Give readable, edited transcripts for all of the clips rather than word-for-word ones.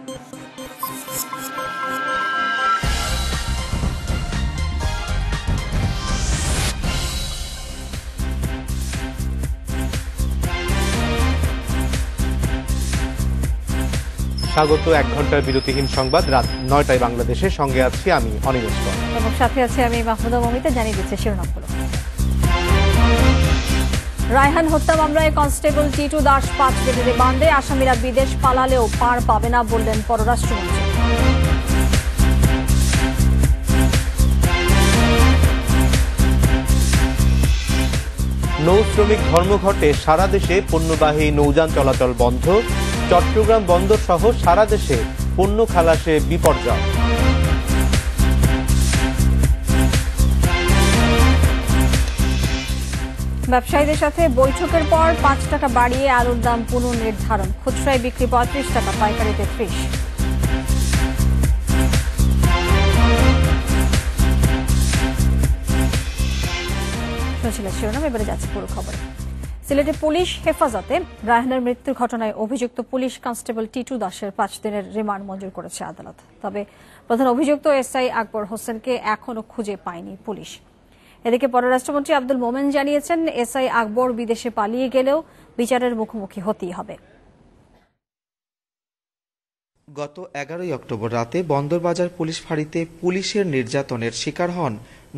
স্বাগত 1 ঘন্টার বিরতিহীন সংবাদ রাত 9টায় বাংলাদেশের সঙ্গে আছি আমি অনিমেষ কর এবং সাথে আছে আমি মাহমুদা মমিতা। জানিয়ে দিচ্ছে শিরোনামগুলো। রায়হান হত্যা মামলায় কনস্টেবল টিটু দাস 5 দিনের রিমান্ডে। আসামিরা বিদেশ পালালেও পার পাবে না বললেন পররাষ্ট্রমন্ত্রী। নৌ শ্রমিক ধর্মঘটে সারা দেশে পণ্যবাহী নৌযান চলাচল বন্ধ। চট্টগ্রাম বন্দর সহ সারা দেশে পণ্য খালাসে বিপর্যয়। ব্যবসায়ীদের সাথে বৈঠকের পর 5 টাকা বাড়িয়ে আলুর দাম পুনর্নির্ধারণ। খুচরায় বিক্রি 35 টাকা, পাইকারিতে 30। শুনছিলেন শিরোনাম, এবারে যাচ্ছে পুরো খবরে। সিলেটে পুলিশ হেফাজতে রায়হানের মৃত্যুর ঘটনায় অভিযুক্ত পুলিশ কনস্টেবল টিটু দাসের 5 দিনের রিমান্ড মঞ্জুর করেছে আদালত। তবে প্রধান অভিযুক্ত এসআই আকবর হোসেনকে এখনো খুঁজে পায়নি পুলিশ। এদিকে পররাষ্ট্রমন্ত্রী আব্দুল মোমেন জানিয়েছেন, এসআই আকবর বিদেশে পালিয়ে গেলেও বিচারের মুখোমুখি হতেই হবে। গত 11 অক্টোবর রাতে বন্দরবাজার পুলিশ ফাঁড়িতে পুলিশের নির্যাতনের শিকার হন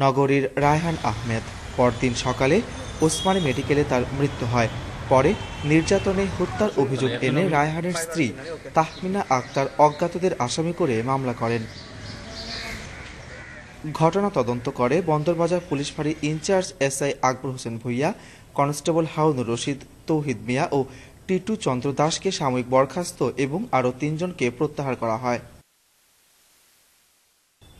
নগরীর রায়হান আহমেদ। পরদিন সকালে ওসমানী মেডিকেলে তার মৃত্যু হয়। পরে নির্যাতনে হত্যার অভিযোগ এনে রায়হানের স্ত্রী তাহমিনা আক্তার অজ্ঞাতদের আসামি করে মামলা করেন। ঘটনা তদন্ত করে বন্দরবাজার পুলিশ ফাঁড়ি in charge SI Akbar Hossain Bhuiyan, constable Harunur Rashid, তৌহিদ মিয়া ও টিটু চন্দ্র দাসকে সাময়িক বরখাস্ত এবং আরও 3 জনকে প্রত্যাহার করা হয়।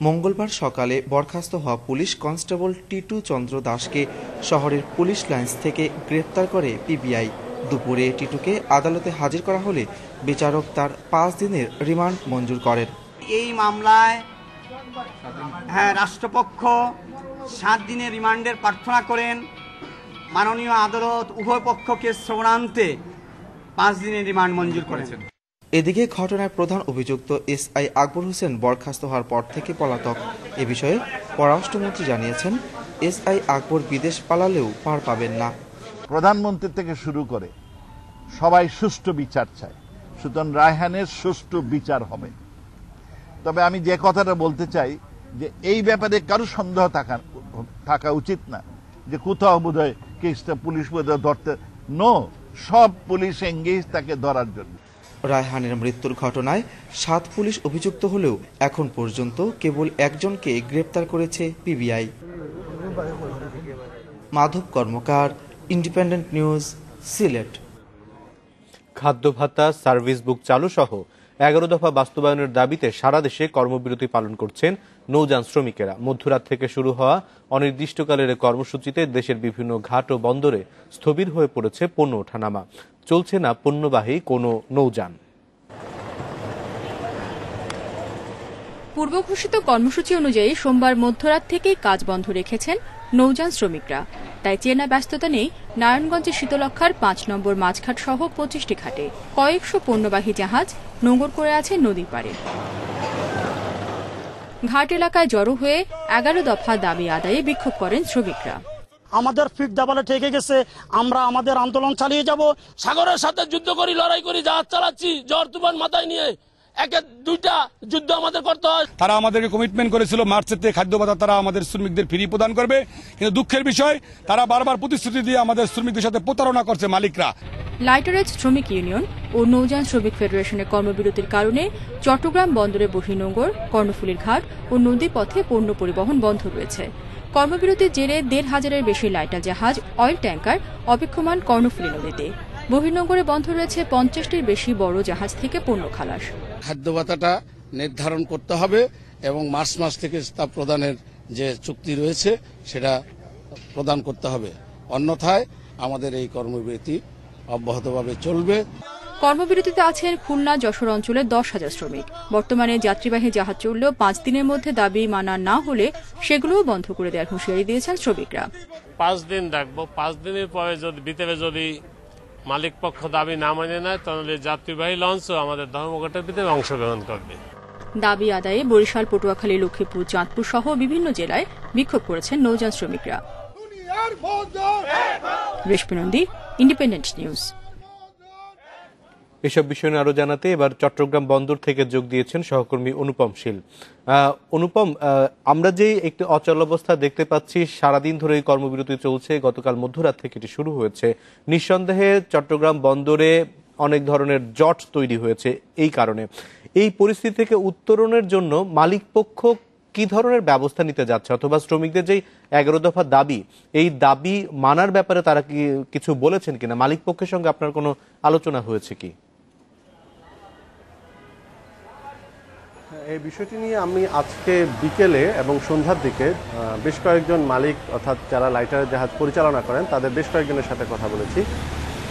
মঙ্গলবার সকালে বরখাস্ত হওয়া পুলিশ কনস্টেবল টিটু চন্দ্র দাসকে শহরের পুলিশ লাইন্স থেকে গ্রেপ্তার করে পিবিআই। দুপুরে টিটুকে আদালতে হাজির করা হলে বিচারক তার 5 দিনের রিমান্ড মঞ্জুর করেন। এই মামলায় রাষ্ট্রপক্ষ 7 দিনের রিমান্ডের প্রার্থনা করেন। মাননীয় আদালত উভয় পক্ষকে শ্রবণান্তে 5 দিনের রিমান্ড মঞ্জুর করেছেন। এদিকে ঘটনায় প্রধান অভিযুক্ত এসআই আকবর হোসেন বরখাস্ত হওয়ার পর থেকে পলাতক। এ বিষয়ে পররাষ্ট্রমন্ত্রী জানিয়েছেন, এসআই আকবর বিদেশ পালালেও পার পাবেন না। প্রধানমন্ত্রী থেকে শুরু করে সবাই সুষ্ঠু বিচার চায়, সুতরাং রায়হানের সুষ্ঠু বিচার হবে। তবে আমি যে কথাটা বলতে চাই যে এই ব্যাপারে কারো সন্দেহ থাকা উচিত না যে কোথাও বোধহয় কেসটা পুলিশ বোধহয় ধরতে। সব পুলিশ এঙ্গেজ তাকে ধরার জন্য। রায়হানের মৃত্যুর ঘটনায় 7 পুলিশ অভিযুক্ত হলেও এখন পর্যন্ত কেবল 1 জনকে গ্রেপ্তার করেছে পিবিআই। মাধব কর্মকার, ইন্ডিপেন্ডেন্ট নিউজ, সিলেট। খাদ্য ভাতা, সার্ভিস বুক চালু সহ 11 দফা বাস্তবায়নের দাবিতে সারা দেশে কর্মবিরতি পালন করছেন নৌযান শ্রমিকেরা। মধ্যরাত থেকে শুরু হওয়া অনির্দিষ্টকালের কর্মসূচিতে দেশের বিভিন্ন ঘাট ও বন্দরে স্থবির হয়ে পড়েছে পণ্য ওঠানামা। চলছে না পণ্যবাহী কোনো নৌযান। পূর্ব ঘোষিত কর্মসূচি অনুযায়ী সোমবার মধ্যরাত থেকেই কাজ বন্ধ রেখেছেন নৌযান শ্রমিকরা। তাই চেনা ব্যস্ততা নেই নারায়ণগঞ্জের শীতলক্ষার 5 নম্বর মাছঘাট সহ 25টি ঘাটে। কয়েকশো পণ্যবাহী জাহাজ নোঙর করে আছে নদীর পাড়ে। ঘাট এলাকায় জড়ো হয়ে 11 দফা দাবি আদায়ে বিক্ষোভ করেন শ্রমিকরা। আমাদের ফিট দেওয়ালে ঠেকে গেছে, আমরা আমাদের আন্দোলন চালিয়ে যাব। সাগরের সাথে যুদ্ধ করি, লড়াই করি, জাহাজ চালাচ্ছি, ঝড় তুফান মাথায় নিয়ে 1-2টা যুদ্ধ আমাদের করতে হয়। তারা আমাদেরকে কমিটমেন্ট করেছিল মার্চের থেকে খাদ্য ভাতা তারা আমাদের শ্রমিকদের ফ্রি প্রদান করবে, কিন্তু দুঃখের বিষয় তারা বারবার প্রতিশ্রুতি দিয়ে আমাদের শ্রমিকদের সাথে প্রতারণা করছে মালিকরা। লাইটারেজ শ্রমিক ইউনিয়ন ও নৌযান শ্রমিক ফেডারেশনের কর্মবিরতির কারণে চট্টগ্রাম বন্দরে বহির্নোঙর, কর্ণফুলীর ঘাট ও নদী পথে পণ্য পরিবহন বন্ধ রয়েছে। কর্মবিরতির জেরে 1,500-এর বেশি লাইটার জাহাজ, অয়েল ট্যাঙ্কার অপেক্ষমান কর্ণফুলী নদীতে। বহির্নোঙরে বন্ধ রয়েছে 50টির বেশি বড় জাহাজ থেকে পণ্য খালাস। খাদ্য ভাতাটা নির্ধারণ করতে হবে এবং মার্চ মাস থেকে তা প্রদানের যে চুক্তি রয়েছে সেটা প্রদান করতে হবে, অন্যথায় আমাদের এই কর্মবিরতি অব্যাহতভাবে চলবে। কর্মবিরতিতে আছেন খুলনা, যশোর অঞ্চলের 10,000 শ্রমিক। বর্তমানে যাত্রীবাহী জাহাজ চললেও 5 দিনের মধ্যে দাবি মানা না হলে সেগুলোও বন্ধ করে দেওয়ার হুঁশিয়ারি দিয়েছেন শ্রমিকরা। 5 দিন রাখবো, 5 দিনের পরে যদি ভিতরে যদি মালিক পক্ষ দাবি না মানে নেয় তাহলে যাত্রীবাহী লঞ্চও আমাদের ধর্মঘটের ভিতরে অংশগ্রহণ করবে। দাবি আদায়ে বরিশাল, পটুয়াখালী, লক্ষ্মীপুর, চাঁদপুর সহ বিভিন্ন জেলায় বিক্ষোভ করেছেন নৌযান শ্রমিকরা। রেশমি নন্দী, ইন্ডিপেন্ডেন্ট নিউজ। এসব বিষয় নিয়ে আরো জানাতে এবার চট্টগ্রাম বন্দর থেকে যোগ দিয়েছেন সহকর্মী অনুপম শীল। অনুপম, আমরা যে একটি অচলাবস্থা দেখতে পাচ্ছি, সারাদিন ধরে কর্মবিরতি চলছে, গতকাল মধ্যরাত থেকে এটি শুরু হয়েছে। নিঃসন্দেহে চট্টগ্রাম বন্দরে অনেক ধরনের জট তৈরি হয়েছে। এই কারণে এই পরিস্থিতি থেকে উত্তরণের জন্য মালিক পক্ষ কি ধরনের ব্যবস্থা নিতে যাচ্ছে, অথবা শ্রমিকদের যে 11 দফা দাবি, এই দাবি মানার ব্যাপারে তারা কি কিছু বলেছেন কিনা? মালিক পক্ষের সঙ্গে আপনার কোনো আলোচনা হয়েছে কি? এই বিষয়টি নিয়ে আমি আজকে বিকেলে এবং সন্ধ্যার দিকে বেশ কয়েকজন মালিক, অর্থাৎ যারা লাইটার জাহাজ পরিচালনা করেন, তাদের বেশ কয়েকজনের সাথে কথা বলেছি।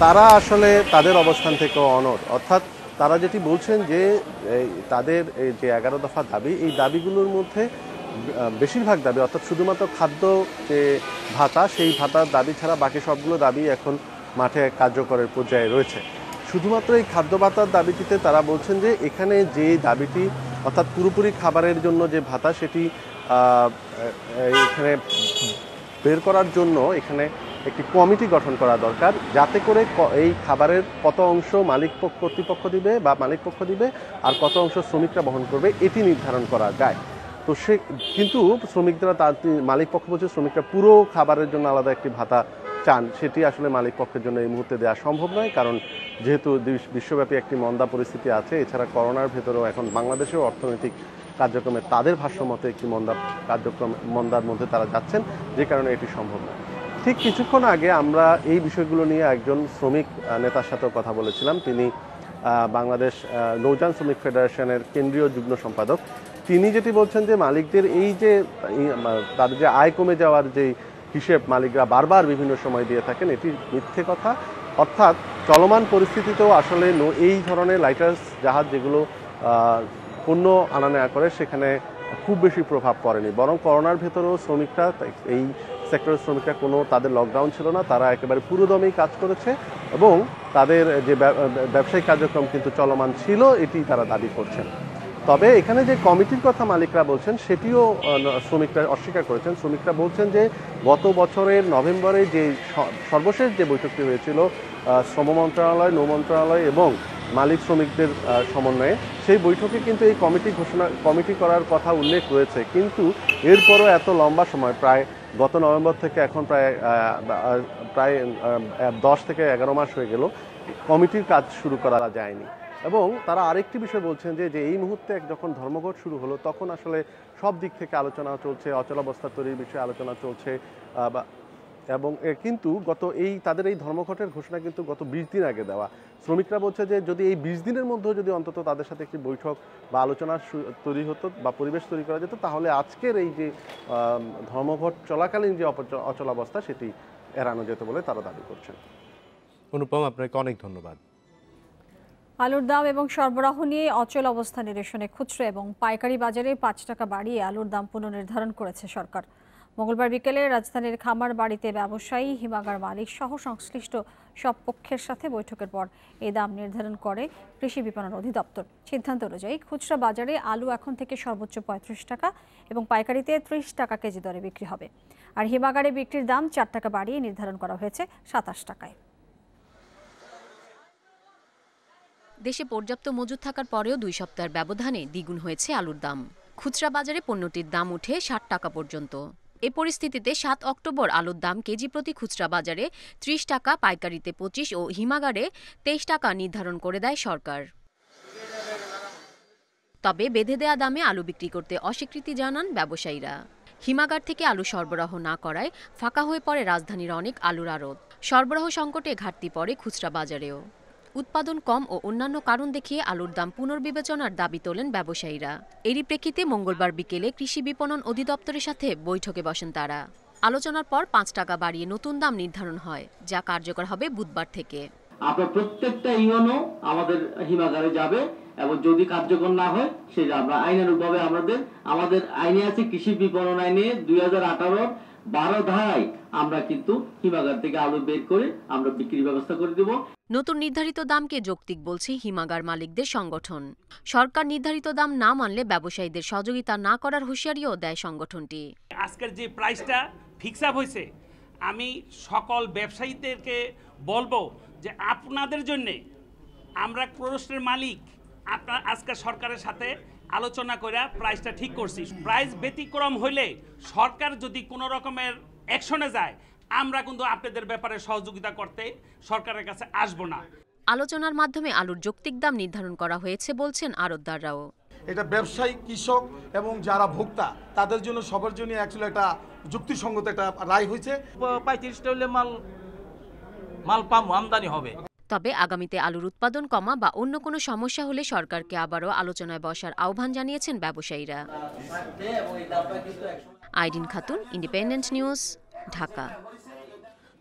তারা আসলে তাদের অবস্থান থেকে অনড়, অর্থাৎ তারা যেটি বলছেন যে তাদের এই যে 11 দফা দাবি, এই দাবিগুলোর মধ্যে বেশিরভাগ দাবি, অর্থাৎ শুধুমাত্র খাদ্য যে ভাতা, সেই ভাতার দাবি ছাড়া বাকি সবগুলো দাবি এখন মাঠে কার্যকরের পর্যায়ে রয়েছে। শুধুমাত্র এই খাদ্য ভাতার দাবিটিতে তারা বলছেন যে এখানে যে দাবিটি, অর্থাৎ পুরোপুরি খাবারের জন্য যে ভাতা, সেটি এখানে বের করার জন্য এখানে একটি কমিটি গঠন করা দরকার, যাতে করে এই খাবারের কত অংশ মালিক কর্তৃপক্ষ দিবে বা মালিক পক্ষ দিবে আর কত অংশ শ্রমিকরা বহন করবে এটি নির্ধারণ করা যায়। তো কিন্তু শ্রমিকরা, তার মালিক পক্ষ বলছে শ্রমিকরা পুরো খাবারের জন্য আলাদা একটি ভাতা চান, সেটি আসলে মালিক পক্ষের জন্য এই মুহূর্তে দেওয়া সম্ভব নয়, কারণ যেহেতু বিশ্বব্যাপী একটি মন্দা পরিস্থিতি আছে, এছাড়া করোনার ভেতরেও এখন বাংলাদেশেও অর্থনৈতিক কার্যক্রমে তাদের ভাষ্যমতে একটি মন্দার মধ্যে তারা যাচ্ছেন, যে কারণে এটি সম্ভব নয়। ঠিক কিছুক্ষণ আগে আমরা এই বিষয়গুলো নিয়ে একজন শ্রমিক নেতার সাথেও কথা বলেছিলাম। তিনি বাংলাদেশ নৌযান শ্রমিক ফেডারেশনের কেন্দ্রীয় যুগ্ম সম্পাদক। তিনি যেটি বলছেন যে মালিকদের এই যে তাদের যে আয় কমে যাওয়ার যে হিসেব মালিকরা বারবার বিভিন্ন সময় দিয়ে থাকেন, এটি মিথ্যে কথা। অর্থাৎ চলমান পরিস্থিতিতেও আসলে এই ধরনের লাইটার্স জাহাজ যেগুলো পণ্য আনা নেওয়া করে, সেখানে খুব বেশি প্রভাব পড়েনি, বরং করোনার ভেতরেও শ্রমিকরা, এই সেক্টরের শ্রমিকরা তাদের লকডাউন ছিল না, তারা একেবারে পুরোদমেই কাজ করেছে এবং তাদের যে ব্যবসায়িক কার্যক্রম কিন্তু চলমান ছিল, এটি তারা দাবি করছেন। তবে এখানে যে কমিটির কথা মালিকরা বলছেন, সেটিও শ্রমিকরা অস্বীকার করেছেন। শ্রমিকরা বলছেন যে গত বছরের নভেম্বরে যে সর্বশেষ যে বৈঠকটি হয়েছিল শ্রম মন্ত্রণালয়, নৌ মন্ত্রণালয় এবং মালিক শ্রমিকদের সমন্বয়ে, সেই বৈঠকে কিন্তু এই কমিটি করার কথা উল্লেখ রয়েছে, কিন্তু এরপরও এত লম্বা সময়, প্রায় গত নভেম্বর থেকে এখন প্রায় 10 থেকে 11 মাস হয়ে গেল, কমিটির কাজ শুরু করা যায়নি। এবং তারা আরেকটি বিষয় বলছেন যে এই মুহূর্তে যখন ধর্মঘট শুরু হলো, তখন আসলে সব দিক থেকে আলোচনা চলছে, অচলাবস্থা তৈরির বিষয়ে আলোচনা চলছে, এবং কিন্তু তাদের এই ধর্মঘটের ঘোষণা কিন্তু গত 20 দিন আগে দেওয়া। শ্রমিকরা বলছে যে যদি এই 20 দিনের মধ্যেও যদি অন্তত তাদের সাথে একটি বৈঠক বা আলোচনা তৈরি হতো বা পরিবেশ তৈরি করা যেত, তাহলে আজকের এই যে ধর্মঘট চলাকালীন যে অচলাবস্থা, সেটি এড়ানো যেত বলে তারা দাবি করছেন। অনুপম, আপনাকে অনেক ধন্যবাদ। আলুর দাম এবং সরবরাহ নিয়ে অচল অবস্থা নিরসনে খুচরা এবং পাইকারি বাজারে 5 টাকা বাড়িয়ে আলুর দাম পুনর্নির্ধারণ করেছে সরকার। মঙ্গলবার বিকেলে রাজধানীর খামার বাড়িতে ব্যবসায়ী, হিমাগার মালিক সহ সংশ্লিষ্ট সব পক্ষের সাথে বৈঠকের পর এই দাম নির্ধারণ করে কৃষি বিপণন অধিদপ্তর। সিদ্ধান্ত অনুযায়ী খুচরা বাজারে আলু এখন থেকে সর্বোচ্চ 35 টাকা এবং পাইকারিতে 30 টাকা কেজি দরে বিক্রি হবে, আর হিমাগারে বিক্রির দাম 4 টাকা বাড়িয়ে নির্ধারণ করা হয়েছে 27 টাকায়। দেশে পর্যাপ্ত মজুদ থাকার পরেও 2 সপ্তাহের ব্যবধানে দ্বিগুণ হয়েছে আলুর দাম। খুচরা বাজারে পণ্যটির দাম উঠে 60 টাকা পর্যন্ত। এ পরিস্থিতিতে 7 অক্টোবর আলুর দাম কেজি প্রতি খুচরা বাজারে 30 টাকা, পাইকারিতে 25 ও হিমাগারে 23 টাকা নির্ধারণ করে দেয় সরকার। তবে বেঁধে দেয়া দামে আলু বিক্রি করতে অস্বীকৃতি জানান ব্যবসায়ীরা। হিমাগার থেকে আলু সরবরাহ না করায় ফাঁকা হয়ে পড়ে রাজধানীর অনেক আলুর আড়ত। সরবরাহ সংকটে ঘাটতি পড়ে খুচরা বাজারেও। উৎপাদন কম ও অন্যান্য কারণ দেখিয়ে আলুর দাম পুনর্বিবেচনার দাবি তোলেন ব্যবসায়ীরা। এরই প্রেক্ষিতে মঙ্গলবার বিকেলে কৃষি বিপণন অধিদপ্তরের সাথে বৈঠকে বসেন তারা। আলোচনার পর 5 টাকা বাড়িয়ে নতুন দাম নির্ধারণ হয়, যা কার্যকর হবে বুধবার থেকে। আপনার প্রত্যেকটা ইউনো আমাদের হিমাগারে যাবে এবং যদি কার্যকর না হয় সেটা আমরা আইনানুগভাবে আমাদের আইনে আছে, কৃষি বিপণন আইনে 2018 12 আমরা কিন্তু হিমাগার থেকে আলু বের করে আমরা বিক্রির ব্যবস্থা করে দেব। নতুন নির্ধারিত দামকে যৌক্তিক বলছে হিমাগার মালিকদের সংগঠন। সরকার নির্ধারিত দাম না মানলে ব্যবসায়ীদের সহযোগিতা না করার হুঁশিয়ারিও দেয় সংগঠনটি। আজকের যে প্রাইসটা ফিক্স আপ হয়েছে, আমি সকল ব্যবসায়ীদেরকে বলবো যে আপনাদের জন্য আমরা প্রশ্নের মালিক আপনার আজকে সরকারের সাথে আলোচনা করে প্রাইসটা ঠিক করছি। প্রাইস ব্যতিক্রম হইলে সরকার যদি কোনো রকমের অ্যাকশনে যায়, আমরা কিন্তু আপনাদের ব্যাপারে সহযোগিতা করতে সরকারের কাছে আসব না। আলোচনার মাধ্যমে আলুর যৌক্তিক দাম নির্ধারণ করা হয়েছে বলছেন আড়তদাররাও। এটা ব্যবসায়ী, কৃষক এবং যারা ভোক্তা তাদের জন্য সবার জন্য অ্যাকচুয়ালি একটা যুক্তিসঙ্গত একটা রায় হয়েছে। 35টা হলে মাল পাম আমদানি হবে। তবে আগামীতে আলুর উৎপাদন কমা বা অন্য কোনো সমস্যা হলে সরকারকে আবারও আলোচনায় বসার আহ্বান জানিয়েছেন ব্যবসায়ীরা। Irin Khatun, Independent news, Dhaka.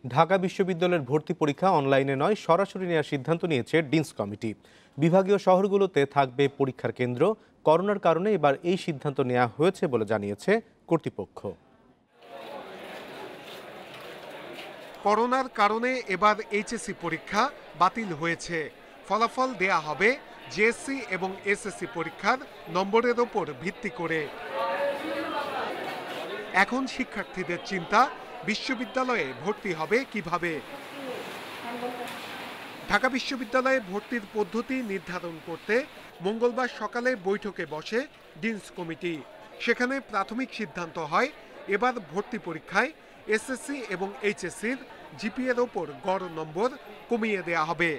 ঢাকা বিশ্ববিদ্যালয়ের ভর্তি পরীক্ষা অনলাইনে নয়, সরাসরি নেওয়ার সিদ্ধান্ত নিয়েছে ডিনস কমিটি। বিভাগীয় শহরগুলোতে থাকবে পরীক্ষার কেন্দ্র। করোনার কারণে এবার এই সিদ্ধান্ত নেওয়া হয়েছে বলে জানিয়েছে কর্তৃপক্ষ। করোনার কারণে এবার এইচএসসি পরীক্ষা বাতিল হয়েছে। ফলাফল দেয়া হবে জিএসসি এবং এসএসসি পরীক্ষার নম্বরের ওপর ভিত্তি করে। এখন শিক্ষার্থীদের চিন্তা, বিশ্ববিদ্যালয়ে ভর্তি হবে কিভাবে। ঢাকা বিশ্ববিদ্যালয়ে ভর্তির পদ্ধতি নির্ধারণ করতে মঙ্গলবার সকালে বৈঠকে বসে ডিনস কমিটি। সেখানে প্রাথমিক সিদ্ধান্ত হয় এবার ভর্তি পরীক্ষায় এসএসসি এবং এইচএসসির জিপিএর ওপর গড় নম্বর কমিয়ে দেয়া হবে।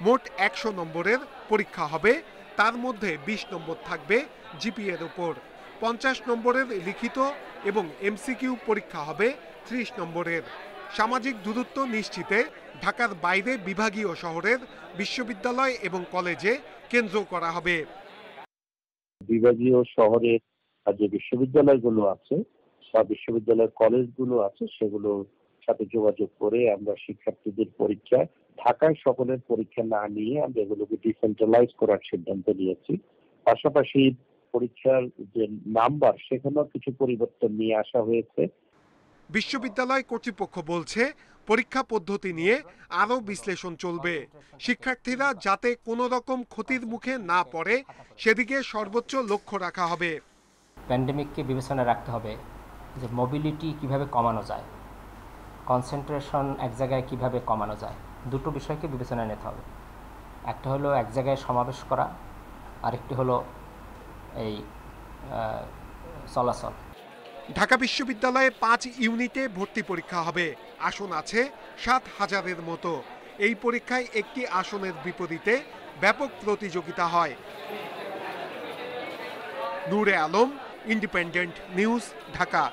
মোট 100 নম্বরের পরীক্ষা হবে, তার মধ্যে 20 নম্বর থাকবে জিপিএর ওপর। 50 নম্বরের লিখিত এবং এমসিকিউ পরীক্ষা হবে 30 নম্বরের। সামাজিক দূরত্ব নিশ্চিতে ঢাকার বাইরে বিভাগীয় শহরের বিশ্ববিদ্যালয় এবং কলেজে কেন্দ্র করা হবে। বিভাগীয় শহরের যে বিশ্ববিদ্যালয়গুলো আছে বা বিশ্ববিদ্যালয়ের কলেজগুলো আছে সেগুলোর সাথে যোগাযোগ করে আমরা শিক্ষার্থীদের পরীক্ষা ঢাকায় সকলের পরীক্ষা না নিয়ে আমরা এগুলোকে ডিসেন্ট্রালাইজ করার সিদ্ধান্ত নিয়েছি। পাশাপাশি পরীক্ষার যে নাম্বার সেখানেও কিছু পরিবর্তন নিয়ে আসা হয়েছে। বিশ্ববিদ্যালয় কর্তৃপক্ষ বলছে পরীক্ষা পদ্ধতি নিয়ে আরও বিশ্লেষণ চলবে। শিক্ষার্থীরা যাতে কোনো রকম ক্ষতির মুখে না পড়ে সেদিকে সর্বোচ্চ লক্ষ্য রাখা হবে। প্যান্ডেমিককে বিবেচনায় রাখতে হবে যে মোবিলিটি কিভাবে কমানো যায়, কনসেন্ট্রেশন এক জায়গায় কিভাবে কমানো যায়, দুটো বিষয়কে বিবেচনায় নিতে হবে। একটা হলো এক জায়গায় সমাবেশ করা, আরেকটি হলো এই চলাচল। ঢাকা বিশ্ববিদ্যালয়ে 5 ইউনিটে ভর্তি পরীক্ষা হবে। আসন আছে 7,000-এর মতো। এই পরীক্ষায় একটি আসনের বিপরীতে ব্যাপক প্রতিযোগিতা হয়। নূরে আলম, ইন্ডিপেন্ডেন্ট নিউজ, ঢাকা।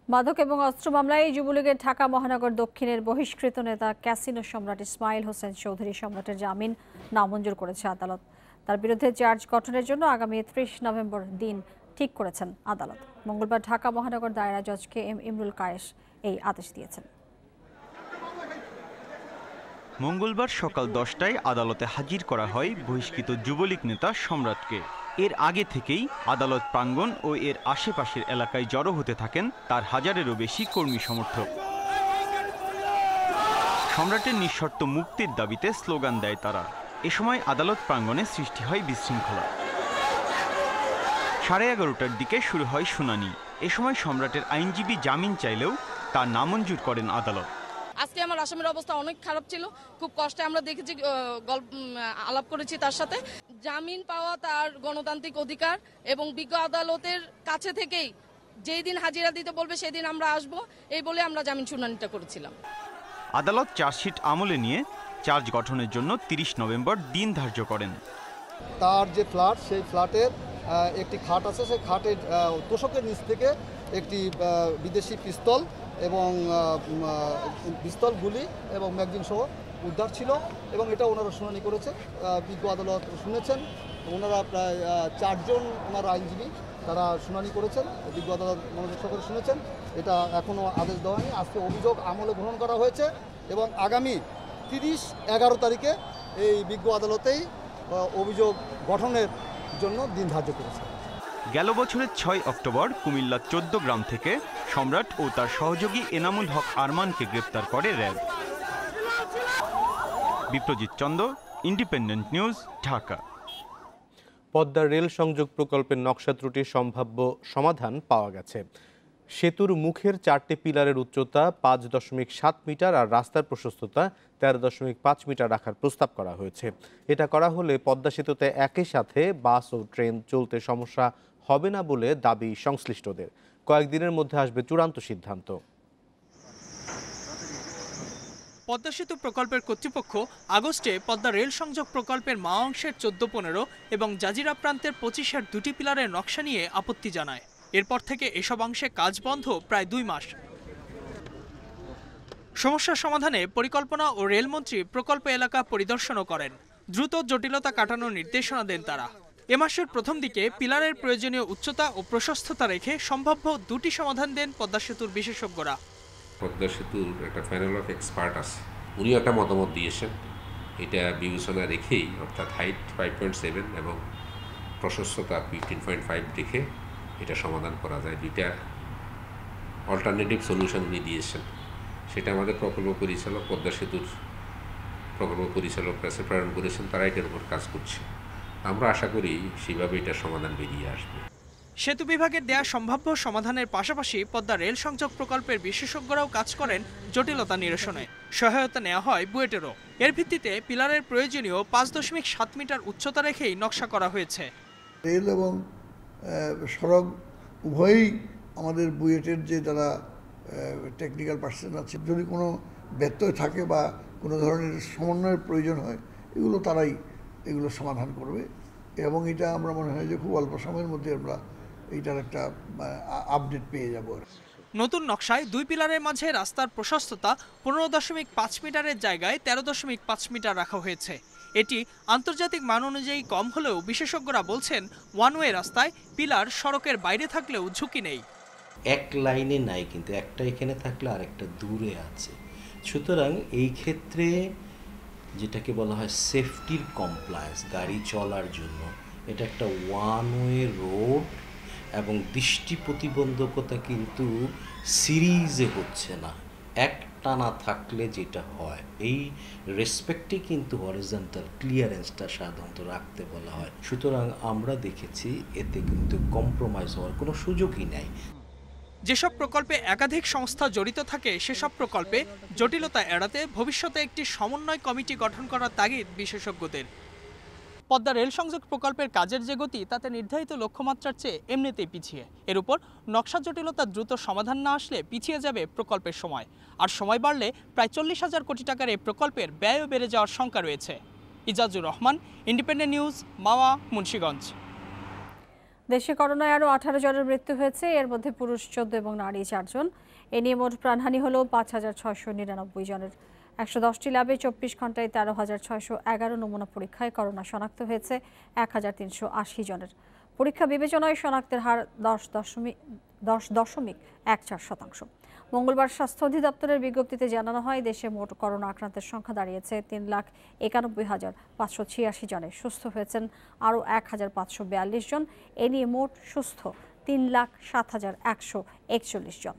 মাদক এবং অস্ত্র মামলায় যুবলীগের ঢাকা মহানগর দক্ষিণের বহিষ্কৃত নেতা ক্যাসিনো সম্রাট ইসমাইল হোসেন চৌধুরী সম্রাটের জামিন নামঞ্জুর করেছে আদালত। তার বিরুদ্ধে চার্জ গঠনের জন্য আগামী 30 নভেম্বর দিন ঠিক করেছেন আদালত। মঙ্গলবার ঢাকা মহানগর দায়রা জজ কে এম ইমরুল কায়েস এই আদেশ দিয়েছেন। মঙ্গলবার সকাল 10টায় আদালতে হাজির করা হয় বহিষ্কৃত যুবলীগ নেতা সম্রাটকে। এর আগে থেকেই আদালত প্রাঙ্গণ ও এর আশেপাশের এলাকায় জড়ো হতে থাকেন তার হাজারেরও বেশি কর্মী সমর্থক। সম্রাটের নিঃশর্ত মুক্তির দাবিতে স্লোগান দেয় তারা। এ সময় আদালত প্রাঙ্গণে সৃষ্টি হয় বিশৃঙ্খলা। 11:30টার দিকে শুরু হয় শুনানি। এ সময় সম্রাটের আইনজীবী জামিন চাইলেও তা নামঞ্জুর করেন আদালত। আজকে আমার আসামির অবস্থা অনেক খারাপ ছিল, খুব কষ্টে আমরা দেখেছি, আলাপ করেছি তার সাথে। জামিন পাওয়া তার গণতান্ত্রিক অধিকার এবং বিজ্ঞ আদালতের কাছে থেকেই যেই দিন হাজিরা দিতে বলবে সেদিন আমরা আসব, এই বলে আমরা জামিন শুনানিটা করেছিলাম। আদালত চার্জশিট আমলে নিয়ে চার্জ গঠনের জন্য 30 নভেম্বর দিন ধার্য করেন। তার যে ফ্ল্যাট, সেই ফ্ল্যাটের একটি খাট আছে, সেই খাটের তোষকের নিচ থেকে একটি বিদেশি পিস্তল এবং পিস্তল, গুলি এবং ম্যাগজিন সহ উদ্ধার ছিল এবং এটা ওনারা শুনানি করেছে। বিজ্ঞ আদালত শুনেছেন। ওনারা প্রায় 4 জন ওনার আইনজীবী তারা শুনানি করেছেন, বিজ্ঞ আদালত মনোযোগ করে শুনেছেন। এটা এখনও আদেশ দেওয়া হয়নি। আজকে অভিযোগ আমলে গ্রহণ করা হয়েছে এবং আগামী 30-11 তারিখে এই বিজ্ঞ আদালতেই অভিযোগ গঠনের জন্য দিন ধার্য করেছে। গেল বছরের 6 অক্টোবর কুমিল্লার 14 গ্রাম থেকে সম্রাট ও তার সহযোগী এনামুল হক আরমানকে গ্রেপ্তার করে RAB. Biprojit Chanda, independent news, Dhaka. Padma rail সংযোগ প্রকল্পের নকশা ত্রুটির সম্ভাব্য সমাধান পাওয়া গেছে। সেতুর মুখের 4টি পিলারের উচ্চতা 5.7 মিটার আর রাস্তার প্রশস্ততা 13.5 মিটার রাখার প্রস্তাব করা হয়েছে। এটা করা হলে পদ্মা সেতুতে একই সাথে বাস ও ট্রেন চলতে সমস্যা হবে না বলে দাবি সংশ্লিষ্টদের। কয়েকদিনের মধ্যে আসবে চূড়ান্ত সিদ্ধান্ত। পদ্মা সেতু প্রকল্পের কর্তৃপক্ষ আগস্টে পদ্মা রেল সংযোগ প্রকল্পের মা অংশের 14-15 এবং জাজিরা প্রান্তের 25-এর 2টি পিলারের নকশা নিয়ে আপত্তি জানায়। এরপর থেকে এসব অংশে কাজ বন্ধ প্রায় 2 মাস। সমস্যার সমাধানে পরিকল্পনা ও রেলমন্ত্রী প্রকল্প এলাকা পরিদর্শনও করেন। দ্রুত জটিলতা কাটানোর নির্দেশনা দেন তারা। এ মাসের প্রথম দিকে পিলারের প্রয়োজনীয় উচ্চতা ও প্রশস্ততা রেখে সম্ভাব্য 2টি সমাধান দেন পদ্মা সেতুর বিশেষজ্ঞরা। পদ্মা সেতুর একটা প্যানেল অফ এক্সপার্ট আছে, উনিও একটা মতামত দিয়েছেন। এটা বিবেচনা রেখেই, অর্থাৎ হাইট 5.7 এবং প্রশস্ততা 15.5 রেখে এটা সমাধান করা যায়। 2টা অল্টারনেটিভ সলিউশন উনি দিয়েছেন। সেটা আমাদের প্রকল্প পরিচালক, পদ্মা সেতুর প্রকল্প পরিচালক কাছে প্রেরণ করেছেন, তারা এটার উপর কাজ করছে। আমরা আশা করি সেভাবে এটার সমাধান বেরিয়ে আসবে। সেতু বিভাগের দেয়া সম্ভাব্য সমাধানের পাশাপাশি পদ্মা রেল সংযোগ প্রকল্পের বিশেষজ্ঞরাও কাজ করেন জটিলতা নিরসনে। সহায়তা নেওয়া হয় বুয়েটেরও। এর ভিত্তিতে পিলারের প্রয়োজনীয় 5.7 মিটার উচ্চতা রেখেই নকশা করা হয়েছে। রেল এবং সড়ক উভয়ই আমাদের বুয়েটের যে যারা টেকনিক্যাল পার্সন আছে, যদি কোনো ব্যত্যয় থাকে বা কোনো ধরনের সমন্বয়ের প্রয়োজন হয়, তারাই এগুলো সমাধান করবে। এবং এটা আমরা মনে হয় যে খুব অল্প সময়ের মধ্যে আমরা এইটার একটা আপডেট পেয়ে যাব। নতুন নকশায় 2 পিলারের মাঝে রাস্তার প্রশস্ততা 15.5 মিটারের জায়গায় 13.5 মিটার রাখা হয়েছে। এটি আন্তর্জাতিক মান অনুযায়ী কম হলেও বিশেষজ্ঞরা বলছেন ওয়ান ওয়ে রাস্তায় পিলার সড়কের বাইরে থাকলেও ঝুঁকি নেই। এক লাইনে নাই, কিন্তু একটা এখানে থাকলে আরেকটা দূরে আছে। সুতরাং এই ক্ষেত্রে যেটাকে বলা হয় সেফটির কমপ্লায়েন্স, গাড়ি চলার জন্য এটা একটা ওয়ান ওয়ে রোড এবং দৃষ্টি প্রতিবন্ধকতা কিন্তু সিরিজে হচ্ছে না, একটানা থাকলে যেটা হয়। এই রেসপেক্টে কিন্তু হরিজন্টাল ক্লিয়ারেন্সটা সাধারণত রাখতে বলা হয়। সুতরাং আমরা দেখেছি এতে কিন্তু কম্প্রোমাইজ হওয়ার কোনো সুযোগই নাই। যেসব প্রকল্পে একাধিক সংস্থা জড়িত থাকে সেসব প্রকল্পে জটিলতা এড়াতে ভবিষ্যতে একটি সমন্বয় কমিটি গঠন করার তাগিদ বিশেষজ্ঞদের। পদ্মা রেল সংযোগ প্রকল্পের কাজের যে গতি তাতে নির্ধারিত লক্ষ্যমাত্রার চেয়ে এমনিতেই পিছিয়ে। এর উপর নকশা জটিলতা দ্রুত সমাধান না আসলে পিছিয়ে যাবে প্রকল্পের সময়। আর সময় বাড়লে প্রায় 40,000 কোটি টাকার এই প্রকল্পের ব্যয়ও বেড়ে যাওয়ার শঙ্কা রয়েছে। ইজাজুর রহমান, ইন্ডিপেন্ডেন্ট নিউজ, মাওয়া, মুন্সিগঞ্জ। দেশে করোনায় আরও 18 জনের মৃত্যু হয়েছে, এর মধ্যে পুরুষ 14 এবং নারী 4 জন। এ নিয়ে মোট প্রাণহানি হল 5,699 জনের। 110টি ল্যাবে 24 ঘন্টায় 13,611 নমুনা পরীক্ষায় করোনা শনাক্ত হয়েছে 1,380 জনের। পরীক্ষা বিবেচনায় শনাক্তের হার 10.14%। মঙ্গলবার স্বাস্থ্য অধিদপ্তরের বিজ্ঞপ্তিতে জানানো হয়, দেশে মোট করোনা আক্রান্তের সংখ্যা দাঁড়িয়েছে 3,91,586 জনে। সুস্থ হয়েছেন আরও 1,542 জন। এ নিয়ে মোট সুস্থ 3,07,141 জন।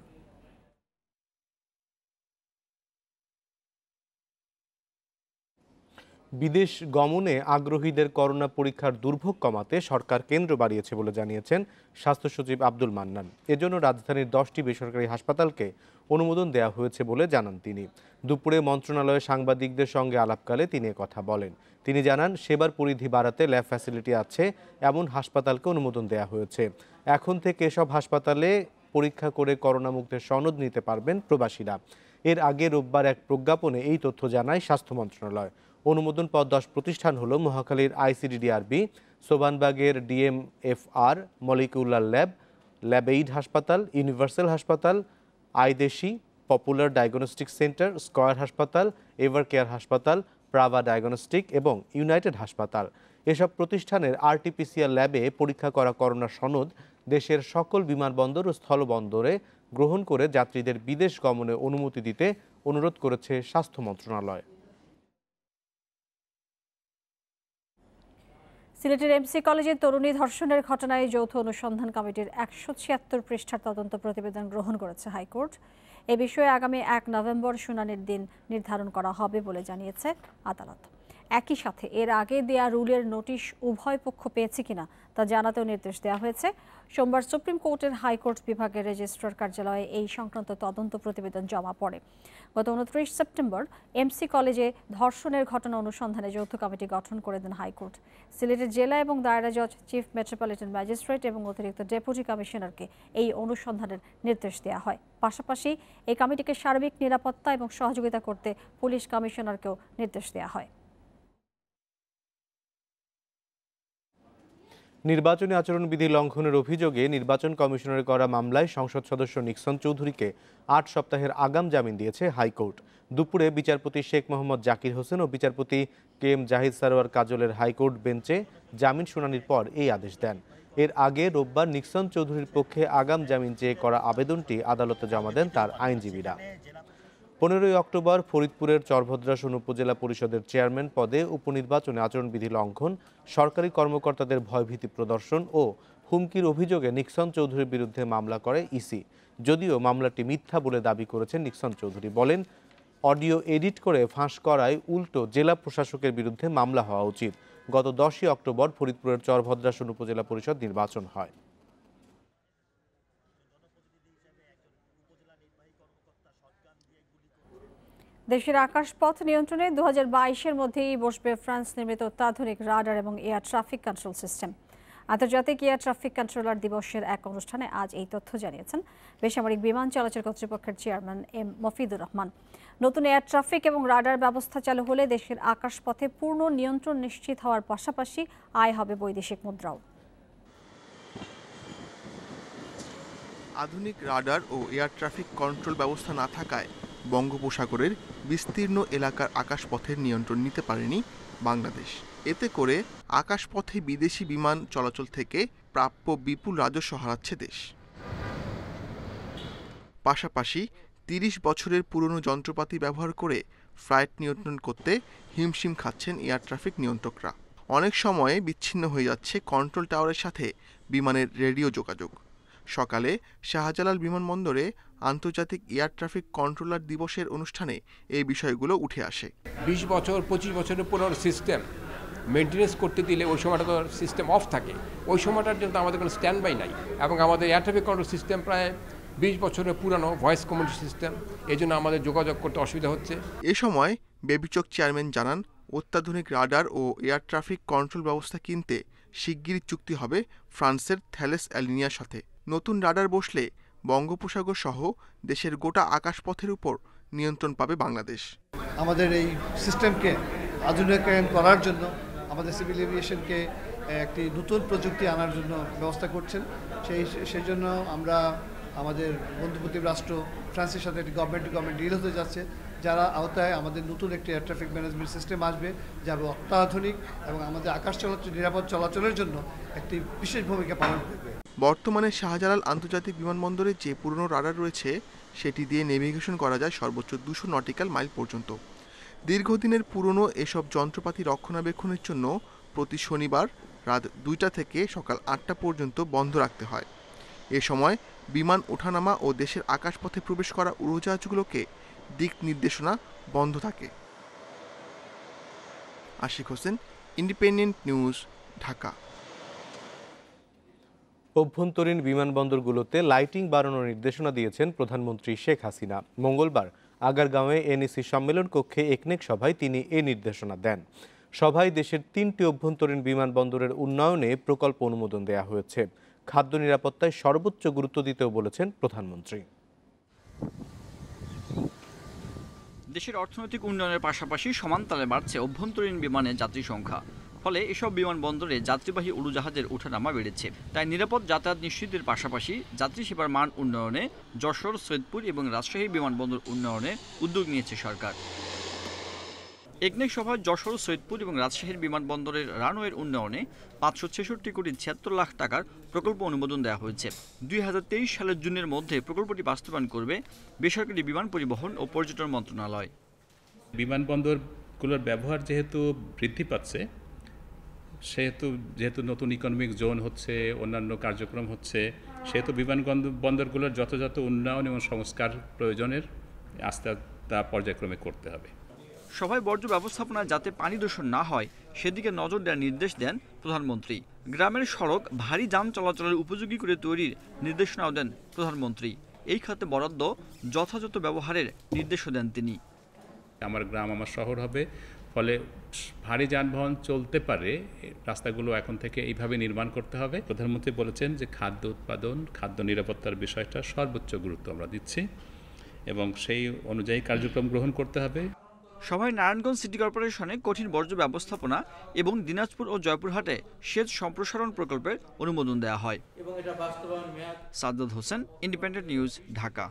বিদেশ গমনে আগ্রহীদের করোনা পরীক্ষার দুর্ভোগ কমাতে সরকার কেন্দ্র বাড়িয়েছে বলে জানিয়েছেন স্বাস্থ্য সচিব আব্দুল মান্নান। এজন্য রাজধানীর 10টি বেসরকারি হাসপাতালকে অনুমোদন দেওয়া হয়েছে বলে জানান তিনি। দুপুরে মন্ত্রণালয়ে সাংবাদিকদের সঙ্গে আলাপকালে তিনি কথা বলেন। তিনি জানান, সেবার পরিধি বাড়াতে ল্যাব ফ্যাসিলিটি আছে এমন হাসপাতালকে অনুমোদন দেওয়া হয়েছে। এখন থেকে এসব হাসপাতালে পরীক্ষা করে করোনা মুক্তের সনদ নিতে পারবেন প্রবাসীরা। এর আগে রোববার এক প্রজ্ঞাপনে এই তথ্য জানায় স্বাস্থ্য মন্ত্রণালয়। অনুমোদন পাওয়া 10 প্রতিষ্ঠান হল মহাখালীর ICDDRB, সোবানবাগের DMFR, molecular lab, Labaid হাসপাতাল, ইউনিভার্সাল হাসপাতাল, আইদেশি, পপুলার ডায়াগনস্টিক সেন্টার, স্কয়ার হাসপাতাল, এভার কেয়ার হাসপাতাল, প্রাভা ডায়াগনস্টিক এবং ইউনাইটেড হাসপাতাল। এসব প্রতিষ্ঠানের RT-PCR ল্যাবে পরীক্ষা করা করোনা সনদ দেশের সকল বিমানবন্দর ও স্থলবন্দরে গ্রহণ করে যাত্রীদের বিদেশ গমনে অনুমতি দিতে অনুরোধ করেছে স্বাস্থ্য মন্ত্রণালয়। সিলেটের এমসি কলেজে তরুণী ধর্ষণের ঘটনায় যৌথ অনুসন্ধান কমিটির 176 পৃষ্ঠার তদন্ত প্রতিবেদন গ্রহণ করেছে হাইকোর্ট। এ বিষয়ে আগামী 1 নভেম্বর শুনানির দিন নির্ধারণ করা হবে বলে জানিয়েছে আদালত। একই সাথে এর আগে দেয়া রুলের নোটিশ উভয় পক্ষ পেয়েছে কিনা তা জানাতেও নির্দেশ দেওয়া হয়েছে। সোমবার সুপ্রিম কোর্টের হাইকোর্ট বিভাগের রেজিস্ট্রার কার্যালয়ে এই সংক্রান্ত তদন্ত প্রতিবেদন জমা পড়ে। গত 29 সেপ্টেম্বর এমসি কলেজে ধর্ষণের ঘটনা অনুসন্ধানে যৌথ কমিটি গঠন করে দেন হাইকোর্ট। সিলেটের জেলা এবং দায়রা জজ, চিফ মেট্রোপলিটন ম্যাজিস্ট্রেট এবং অতিরিক্ত ডেপুটি কমিশনারকে এই অনুসন্ধানের নির্দেশ দেওয়া হয়। পাশাপাশি এই কমিটিকে সার্বিক নিরাপত্তা এবং সহযোগিতা করতে পুলিশ কমিশনারকেও নির্দেশ দেওয়া হয়। নির্বাচনী আচরণবিধি লঙ্ঘনের অভিযোগে নির্বাচন কমিশনের করা মামলায় সংসদ সদস্য নিক্সন চৌধুরীকে 8 সপ্তাহের আগাম জামিন দিয়েছে হাইকোর্ট। দুপুরে বিচারপতি শেখ মোহাম্মদ জাকির হোসেন ও বিচারপতি কে এম জাহিদ সারোয়ার কাজলের হাইকোর্ট বেঞ্চে জামিন শুনানির পর এই আদেশ দেন। এর আগে রোববার নিক্সন চৌধুরীর পক্ষে আগাম জামিন চেয়ে করা আবেদনটি আদালতে জমা দেন তার আইনজীবীরা। 15 অক্টোবর ফরিদপুরের চরভদ্রাসন উপজেলা পরিষদের চেয়ারম্যান পদে উপনির্বাচনে আচরণবিধি লঙ্ঘন, সরকারি কর্মকর্তাদের ভয়ভীতি প্রদর্শন ও হুমকির অভিযোগে নিক্সন চৌধুরীর বিরুদ্ধে মামলা করে ইসি। যদিও মামলাটি মিথ্যা বলে দাবি করেছেন নিক্সন চৌধুরী। বলেন, অডিও এডিট করে ফাঁস করায় উল্টো জেলা প্রশাসকের বিরুদ্ধে মামলা হওয়া উচিত। গত 10 অক্টোবর ফরিদপুরের চরভদ্রাসন উপজেলা পরিষদ নির্বাচন হয়। দেশের আকাশপথ নিয়ন্ত্রণে 2022-এর মধ্যেই বসবে ফ্রান্স নির্মিত অত্যাধুনিক রাডার এবং এয়ার ট্রাফিক কন্ট্রোল সিস্টেম। আন্তর্জাতিক এয়ার ট্রাফিক কন্ট্রোলার দিবসের এক অনুষ্ঠানে আজ এই তথ্য জানিয়েছেন বেসামরিক বিমান চলাচল কর্তৃপক্ষের চেয়ারম্যান এম মফিদুর রহমান। নতুন এয়ার ট্রাফিক এবং রাডার ব্যবস্থা চালু হলে দেশের আকাশপথে পূর্ণ নিয়ন্ত্রণ নিশ্চিত হওয়ার পাশাপাশি আয় হবে বৈদেশিক মুদ্রাও। আধুনিক রাডার ও এয়ার ট্রাফিক কন্ট্রোল ব্যবস্থা না থাকায় বঙ্গোপসাগরের বিস্তীর্ণ এলাকার আকাশপথের নিয়ন্ত্রণ নিতে পারেনি বাংলাদেশ। এতে করে আকাশপথে বিদেশি বিমান চলাচল থেকে প্রাপ্য বিপুল রাজস্ব হারাচ্ছে দেশ। পাশাপাশি 30 বছরের পুরনো যন্ত্রপাতি ব্যবহার করে ফ্লাইট নিয়ন্ত্রণ করতে হিমশিম খাচ্ছেন এয়ার ট্রাফিক নিয়ন্ত্রকরা। অনেক সময়ে বিচ্ছিন্ন হয়ে যাচ্ছে কন্ট্রোল টাওয়ারের সাথে বিমানের রেডিও যোগাযোগ। সকালে শাহজালাল বিমানবন্দরে আন্তর্জাতিক এয়ার ট্রাফিক কন্ট্রোলার দিবসের অনুষ্ঠানে এই বিষয়গুলো উঠে আসে। 20 বছর 25 বছরের পুরনো সিস্টেম মেনটেন্যান্স করতে দিলে ওই সময়টা তো সিস্টেম অফ থাকে, ওই সময়টার জন্য আমাদের কোনো স্ট্যান্ড বাই নাই। এবং আমাদের এয়ার ট্রাফিক কন্ট্রোল সিস্টেম প্রায় 20 বছরের পুরানো ভয়েস কমিউনিটি সিস্টেম, এই জন্য আমাদের যোগাযোগ করতে অসুবিধা হচ্ছে। এ সময় বেবিচক চেয়ারম্যান জানান, অত্যাধুনিক রাডার ও এয়ার ট্রাফিক কন্ট্রোল ব্যবস্থা কিনতে শিগগিরই চুক্তি হবে ফ্রান্সের থ্যালেস অ্যালিনিয়ার সাথে। নতুন রাডার বসলে বঙ্গোপসাগর সহ দেশের গোটা আকাশপথের উপর নিয়ন্ত্রণ পাবে বাংলাদেশ। আমাদের এই সিস্টেমকে আধুনিকায়ন করার জন্য আমাদের সিভিল এভিয়েশনকে একটি নতুন প্রযুক্তি আনার জন্য ব্যবস্থা করছেন। সেই জন্য আমরা আমাদের বন্ধুপ্রতিম রাষ্ট্র ফ্রান্সের সাথে একটি গভর্নমেন্ট টু গভর্নমেন্ট ডিল হতে যাচ্ছে, যারা আওতায় আমাদের নতুন একটি এয়ার ট্রাফিক ম্যানেজমেন্ট সিস্টেম আসবে, যা অত্যাধুনিক এবং আমাদের আকাশ চলাচল নিরাপদ চলাচলের জন্য একটি বিশেষ ভূমিকা পালন করবে। বর্তমানে শাহজালাল আন্তর্জাতিক বিমানবন্দরে যে পুরনো রাডার রয়েছে সেটি দিয়ে নেভিগেশন করা যায় সর্বোচ্চ 200 নটিক্যাল মাইল পর্যন্ত। দীর্ঘদিনের পুরনো এসব যন্ত্রপাতি রক্ষণাবেক্ষণের জন্য প্রতি শনিবার রাত 2টা থেকে সকাল 8টা পর্যন্ত বন্ধ রাখতে হয়। এ সময় বিমান ওঠানামা ও দেশের আকাশপথে প্রবেশ করা উড়োজাহাজগুলোকে দিক নির্দেশনা বন্ধ থাকে। Ashiq Hossain, independent news, Dhaka. অভ্যন্তরীণ বিমানবন্দরগুলোতে লাইটিং বাড়ানোর নির্দেশনা দিয়েছেন প্রধানমন্ত্রী শেখ হাসিনা। মঙ্গলবার আগারগাঁওয়ে এনইসি সম্মেলন কক্ষে একনেক সভায় তিনি এ নির্দেশনা দেন। সভায় দেশের 3টি অভ্যন্তরীণ বিমানবন্দরের উন্নয়নে প্রকল্প অনুমোদন দেওয়া হয়েছে। খাদ্য নিরাপত্তায় সর্বোচ্চ গুরুত্ব দিতেও বলেছেন প্রধানমন্ত্রী। দেশের অর্থনৈতিক উন্নয়নের পাশাপাশি সমানতালে বাড়ছে অভ্যন্তরীণ বিমানের যাত্রী সংখ্যা। ফলে এসব বিমানবন্দরে যাত্রীবাহী উড়োজাহাজের ওঠানামা বেড়েছে। তাই নিরাপদ যাতায়াত নিশ্চিতের পাশাপাশি যাত্রী সেবার মান উন্নয়নে যশোর, সৈয়দপুর এবং রাজশাহী বিমানবন্দর উন্নয়নে উদ্যোগ নিয়েছে সরকার। একনেক সভায় যশোর, সৈয়দপুর এবং রাজশাহীর বিমানবন্দরের রানওয়ের উন্নয়নে 566 কোটি 76 লাখ টাকার প্রকল্প অনুমোদন দেওয়া হয়েছে। 2023 সালের জুনের মধ্যে প্রকল্পটি বাস্তবায়ন করবে বেসরকারি বিমান পরিবহন ও পর্যটন মন্ত্রণালয়। বিমানবন্দরগুলোর ব্যবহার যেহেতু বৃদ্ধি পাচ্ছে, যেহেতু নতুন ইকোনমিক জোন হচ্ছে, অন্যান্য কার্যক্রম হচ্ছে, সেহেতু বিমানবন্দরগুলোর যথাযথ উন্নয়ন এবং সংস্কার প্রয়োজনের আস্তে তা পর্যায়ক্রমে করতে হবে। সভায় বর্জ্য ব্যবস্থাপনায় যাতে পানি দূষণ না হয় সেদিকে নজর দেওয়ার নির্দেশ দেন প্রধানমন্ত্রী। গ্রামের সড়ক ভারী যান চলাচলের উপযোগী করে তৈরির নির্দেশনাও দেন প্রধানমন্ত্রী। এই খাতে বরাদ্দ যথাযথ ব্যবহারের নির্দেশও দেন তিনি। আমার গ্রাম আমার শহর হবে, ফলে ভারী যানবাহন চলতে পারে, রাস্তাগুলো এখন থেকে এইভাবে নির্মাণ করতে হবে। প্রধানমন্ত্রী বলেছেন যে খাদ্য উৎপাদন, খাদ্য নিরাপত্তার বিষয়টা সর্বোচ্চ গুরুত্ব আমরা দিচ্ছি এবং সেই অনুযায়ী কার্যক্রম গ্রহণ করতে হবে। সভায় নারায়ণগঞ্জ সিটি কর্পোরেশনে কঠিন বর্জ্য ব্যবস্থাপনা এবং দিনাজপুর ও জয়পুরহাটে সেচ সম্প্রসারণ প্রকল্পের অনুমোদন দেওয়া হয়। Sajjad Hossain, independent news, Dhaka.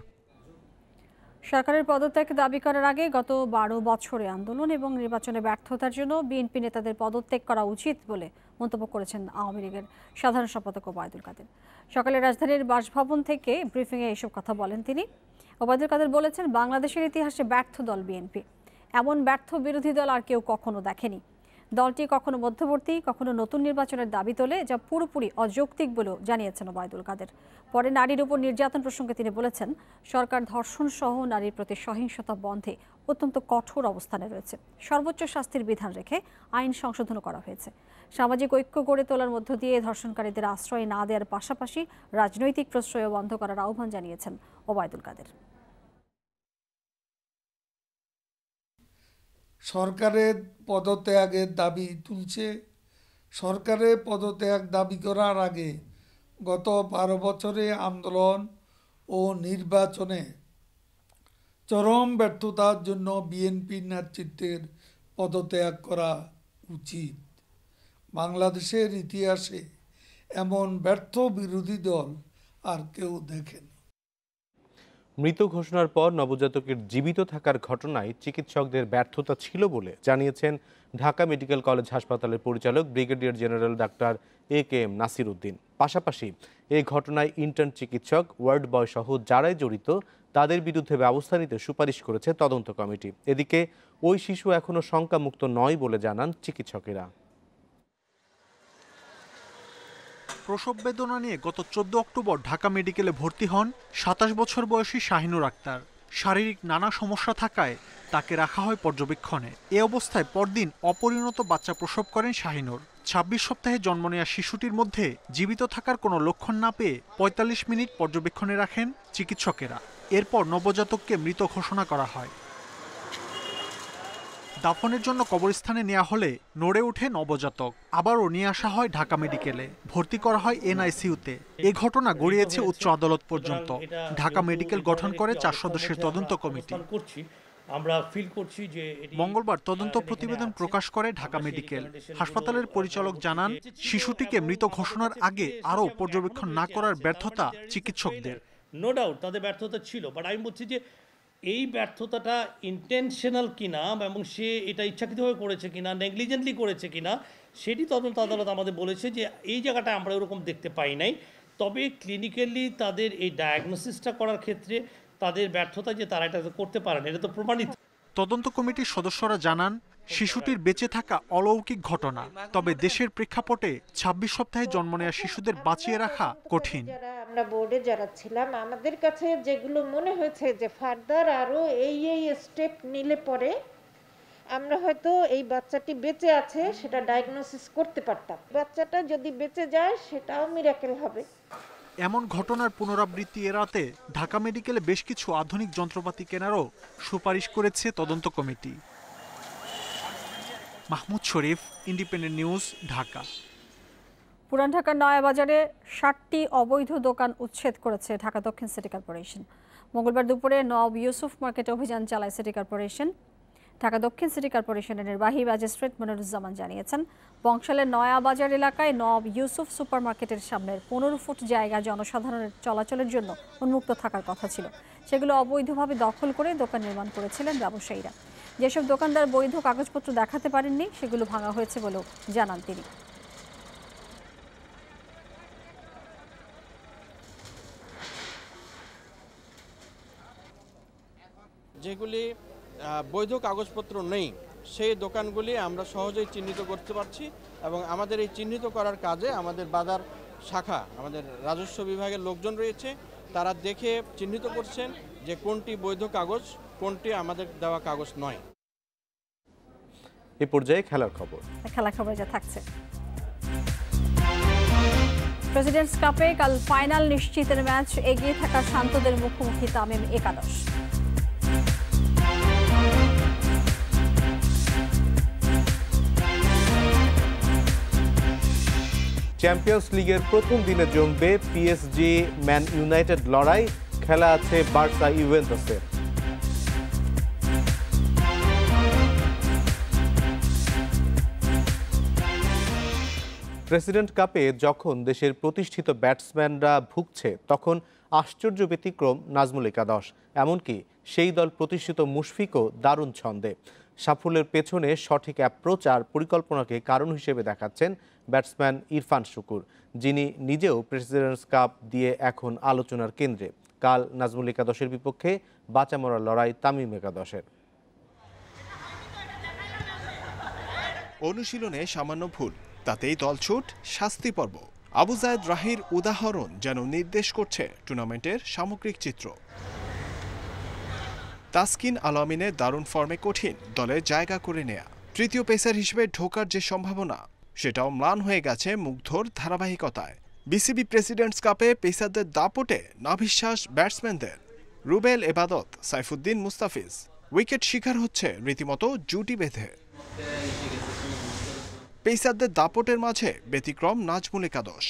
সরকারের পদত্যাগ দাবি করার আগে গত 12 বছরে আন্দোলন এবং নির্বাচনে ব্যর্থতার জন্য বিএনপি নেতাদের পদত্যাগ করা উচিত বলে মন্তব্য করেছেন আওয়ামী লীগের সাধারণ সম্পাদক ওবায়দুল কাদের। সকালে রাজধানীর বাসভবন থেকে ব্রিফিংয়ে এসব কথা বলেন তিনি। ওবায়দুল কাদের বলেছেন, বাংলাদেশের ইতিহাসে ব্যর্থ দল বিএনপি। এমন ব্যর্থ বিরোধী দল আর কেউ কখনো দেখেনি। দলটি কখনো মধ্যবর্তী, কখনো নতুন নির্বাচনের দাবি তোলে, যা পুরোপুরি অযৌক্তিক বলেও জানিয়েছেন ওবায়দুল কাদের। পরে নারীর উপর নির্যাতন প্রসঙ্গে তিনি বলেছেন, সরকার ধর্ষণ সহ নারীর প্রতি সহিংসতা বন্ধে অত্যন্ত কঠোর অবস্থানে রয়েছে। সর্বোচ্চ শাস্তির বিধান রেখে আইন সংশোধনও করা হয়েছে। সামাজিক ঐক্য গড়ে তোলার মধ্য দিয়ে ধর্ষণকারীদের আশ্রয় না দেওয়ার পাশাপাশি রাজনৈতিক প্রশ্রয় বন্ধ করার আহ্বান জানিয়েছেন ওবায়দুল কাদের। সরকারের পদত্যাগের দাবি তুলছে। সরকারের পদত্যাগ দাবি করার আগে গত 12 বছরে আন্দোলন ও নির্বাচনে চরম ব্যর্থতার জন্য বিএনপির নেতৃত্বের পদত্যাগ করা উচিত। বাংলাদেশের ইতিহাসে এমন ব্যর্থ বিরোধী দল আর কেউ দেখেনি। মৃত ঘোষণার পর নবজাতকের জীবিত থাকার ঘটনায় চিকিৎসকদের ব্যর্থতা ছিল বলে জানিয়েছেন ঢাকা মেডিকেল কলেজ হাসপাতালের পরিচালক brigadier general doctor A K M. Nasir Uddin. পাশাপাশি এই ঘটনায় ইন্টার্ন চিকিৎসক, ওয়ার্ড বয় সহ যারাই জড়িত তাদের বিরুদ্ধে ব্যবস্থা নিতে সুপারিশ করেছে তদন্ত কমিটি। এদিকে ওই শিশু এখনও শঙ্কামুক্ত নয় বলে জানান চিকিৎসকেরা। প্রসব বেদনা নিয়ে গত 14 অক্টোবর ঢাকা মেডিকেলে ভর্তি হন 27 বছর বয়সী শাহিনুর আক্তার। শারীরিক নানা সমস্যা থাকায় তাকে রাখা হয় পর্যবেক্ষণে। এ অবস্থায় পরদিন অপরিণত বাচ্চা প্রসব করেন শাহিনুর। 26 সপ্তাহে জন্ম নেওয়া শিশুটির মধ্যে জীবিত থাকার কোনো লক্ষণ না পেয়ে 45 মিনিট পর্যবেক্ষণে রাখেন চিকিৎসকেরা। এরপর নবজাতককে মৃত ঘোষণা করা হয়। দাফনের জন্য কবরস্থানে নেওয়া হলে নড়ে ওঠে নবজাতক। আবারও নিয়ে আসা হয় ঢাকা মেডিকেলে, ভর্তি করা হয় এনআইসিইউতে। এ ঘটনা গড়িয়েছে উচ্চ আদালত পর্যন্ত। ঢাকা মেডিকেল গঠন করে 4 সদস্যের তদন্ত কমিটি। আমরা ফিল করছি যে মঙ্গলবার তদন্ত প্রতিবেদন প্রকাশ করে ঢাকা মেডিকেল হাসপাতালের পরিচালক জানান, শিশুটিকে মৃত ঘোষণার আগে আরও পর্যবেক্ষণ না করার ব্যর্থতা চিকিৎসকদের। নো ডাউট তাদের ব্যর্থতা ছিল, বাট আমি বলছি যে এই ব্যর্থতাটা ইন্টেনশনাল কিনা এবং সে এটা ইচ্ছাকৃতভাবে করেছে কিনা, নেগলিজেন্টলি করেছে কিনা, সেটি তদন্ত আদালত আমাদের বলেছে যে এই জায়গাটা আমরা ওরকম দেখতে পাই নাই। তবে ক্লিনিক্যালি তাদের এই ডায়াগনোসিসটা করার ক্ষেত্রে তাদের ব্যর্থতা যে তারা এটা করতে পারেন, এটা তো প্রমাণিত। তদন্ত কমিটির সদস্যরা জানান, শিশুটির বেঁচে থাকা অলৌকিক ঘটনা। তবে দেশের প্রেক্ষাপটে 26 সপ্তাহে জন্ম নেওয়া শিশুদের বাঁচিয়ে রাখা কঠিন। আমরা বোর্ডে যারা ছিলাম, আমাদের কাছে যেগুলো মনে হয়েছে যে ফার্দার আরো এই স্টেপ নিলে পরে আমরা হয়তো এই বাচ্চাটি বেঁচে আছে সেটা ডায়াগনোসিস করতে পারতাম। বাচ্চাটা যদি বেঁচে যায় সেটাও মিরাকেল হবে। এমন ঘটনার পুনরাবৃত্তি এড়াতে ঢাকা মেডিকেলে বেশ কিছু আধুনিক যন্ত্রপাতি কেনারও সুপারিশ করেছে তদন্ত কমিটি। মাহমুদ শরীফ, ইন্ডিপেন্ডেন্ট নিউজ, ঢাকা। পুরান ঢাকার নয়াবাজারে 60টি অবৈধ দোকান উচ্ছেদ করেছে ঢাকা দক্ষিণ সিটি কর্পোরেশন। মঙ্গলবার দুপুরে নওয়াব ইউসুফ মার্কেটে অভিযান চালায় সিটি কর্পোরেশন। ঢাকা দক্ষিণ সিটি কর্পোরেশনের নির্বাহী ম্যাজিস্ট্রেট মনিরুজ্জামান জানিয়েছেন, বংশালের নয়াবাজার এলাকায় নওয়াব ইউসুফ সুপার মার্কেটের সামনের 15 ফুট জায়গা জনসাধারণের চলাচলের জন্য উন্মুক্ত থাকার কথা ছিল। সেগুলো অবৈধভাবে দখল করে দোকান নির্মাণ করেছিলেন ব্যবসায়ীরা। যেসব দোকানদার বৈধ কাগজপত্র দেখাতে পারেননি সেগুলো ভাঙা হয়েছে বলেও জানান তিনি। যেগুলি বৈধ কাগজপত্র নেই সেই দোকানগুলি আমরা সহজেই চিহ্নিত করতে পারছি এবং আমাদের এই চিহ্নিত করার কাজে আমাদের বাজার শাখা, আমাদের রাজস্ব বিভাগের লোকজন রয়েছে, তারা দেখে চিহ্নিত করছেন যে কোনটি বৈধ কাগজ, কোনটি আমাদের দেওয়া কাগজ নয়। এই পর্যায়ে খেলার খবর যা থাকছে। প্রেসিডেন্টস কাপে কাল ফাইনাল নিশ্চিতের ম্যাচ, এগিয়ে থাকা শান্তদের মুখোমুখি তামিম একাদশ। চ্যাম্পিয়ন্স লিগের প্রথম দিনে জমবে পিএসজি ম্যান ইউনাইটেড লড়াই, খেলা আছে বার্সা ইউভেন্টাসের। প্রেসিডেন্ট কাপে যখন দেশের প্রতিষ্ঠিত ব্যাটসম্যানরা ভুগছে, তখন আশ্চর্য ব্যতিক্রম নাজমুল একাদশ। এমনকি সেই দল প্রতিষ্ঠিত মুশফিকও দারুণ ছন্দে। সাফল্যের পেছনে সঠিক অ্যাপ্রোচ আর পরিকল্পনাকে কারণ হিসেবে দেখাচ্ছেন ব্যাটসম্যান ইরফান শুকুর, যিনি নিজেও প্রেসিডেন্টস কাপ দিয়ে এখন আলোচনার কেন্দ্রে। কাল নাজমুল একাদশের বিপক্ষে বাঁচা মরার লড়াই তামিম একাদশের। অনুশীলনে সামান্য ভুল, তাতেই দলছুট, শাস্তি পর্ব। আবু জায়েদ রাহির উদাহরণ যেন নির্দেশ করছে টুর্নামেন্টের সামগ্রিক চিত্র। তাসকিন আল আমিনের দারুণ ফর্মে কঠিন দলে জায়গা করে নেয়া, তৃতীয় পেসার হিসেবে ঢোকার যে সম্ভাবনা, সেটাও ম্লান হয়ে গেছে মুগ্ধর ধারাবাহিকতায়। বিসিবি প্রেসিডেন্টস কাপে পেসারদের দাপটে নাভিশ্বাস ব্যাটসম্যানদের। রুবেল এবাদত, সাইফুদ্দিন মুস্তাফিজ উইকেট শিকার হচ্ছে রীতিমতো জুটি বেঁধে। পেসারদের দাপটের মাঝে ব্যতিক্রম নাজমুল একাদশ।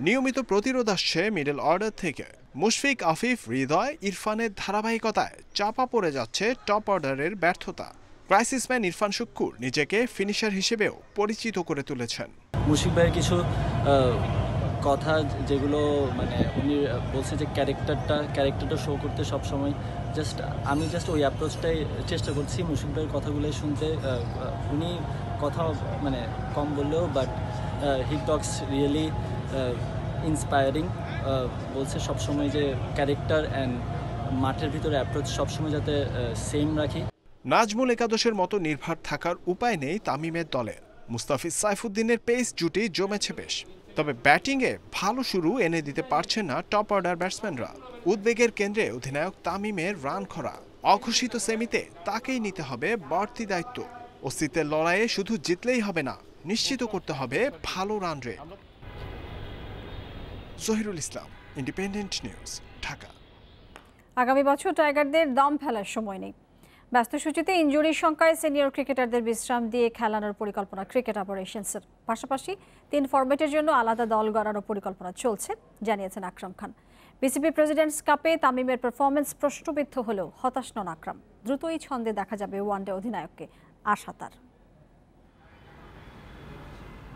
নিয়মিত প্রতিরোধ আসছে মিডল অর্ডার থেকে। মুশফিক, আফিফ, হৃদয়, ইরফানের ধারাবাহিকতায় চাপা পড়ে যাচ্ছে টপ অর্ডারের ব্যর্থতা। ক্রাইসিসম্যান ইরফান শুক্কুর নিজেকে ফিনিশার হিসেবেও পরিচিত করে তুলেছেন। মুশফিক ভাইয়ের কিছু কথা যেগুলো মানে উনি বলছে যে ক্যারেক্টারটা শো করতে সবসময় আমি ওই অ্যাপ্রোচটাই চেষ্টা করছি মুশফিক ভাইয়ের কথাগুলোই শুনতে। উনি কথা মানে কম বললেও but he Tux really inspiring. বলছে সবসময় যে ক্যারেক্টার অ্যান্ড মাঠের ভিতরে অ্যাপ্রোচ সবসময় যাতে সেম রাখি। নাজমুল একাদশের মতো নির্ভর থাকার উপায় নেই তামিমের দলে। মুস্তাফিজ, সাইফুদ্দিনের পেস জুটি জমেছে বেশ, তবে ব্যাটিংয়ে ভালো শুরু এনে দিতে পারছেন না টপ অর্ডার ব্যাটসম্যানরা। উদ্বেগের কেন্দ্রে অধিনায়ক তামিমের রান খরা। অঘোষিত সেমিতে তাকেই নিতে হবে বাড়তি দায়িত্ব। অস্তিত্বের লড়াইয়ে শুধু জিতলেই হবে না, নিশ্চিত করতে হবে ভালো রান রেট। জহিরুল ইসলাম, ইন্ডিপেন্ডেন্ট নিউজ, ঢাকা। আগামী বছর টাইগারদের দম ফেলার সময় নেই। ব্যস্ত সূচিতে ইনজুরির সংখ্যায় সিনিয়র ক্রিকেটারদের বিশ্রাম দিয়ে খেলানোর পরিকল্পনা ক্রিকেট অপারেশনসের। পাশাপাশি 3 ফরম্যাটের জন্য আলাদা দল গড়ানোর পরিকল্পনা চলছে, জানিয়েছেন আকরাম খান। বিসিবি প্রেসিডেন্টস কাপে তামিমের পারফরমেন্স প্রশ্নবিদ্ধ হলেও হতাশ নন আকরাম। দ্রুতই ছন্দে দেখা যাবে ওয়ানডে অধিনায়ককে, আশা তার।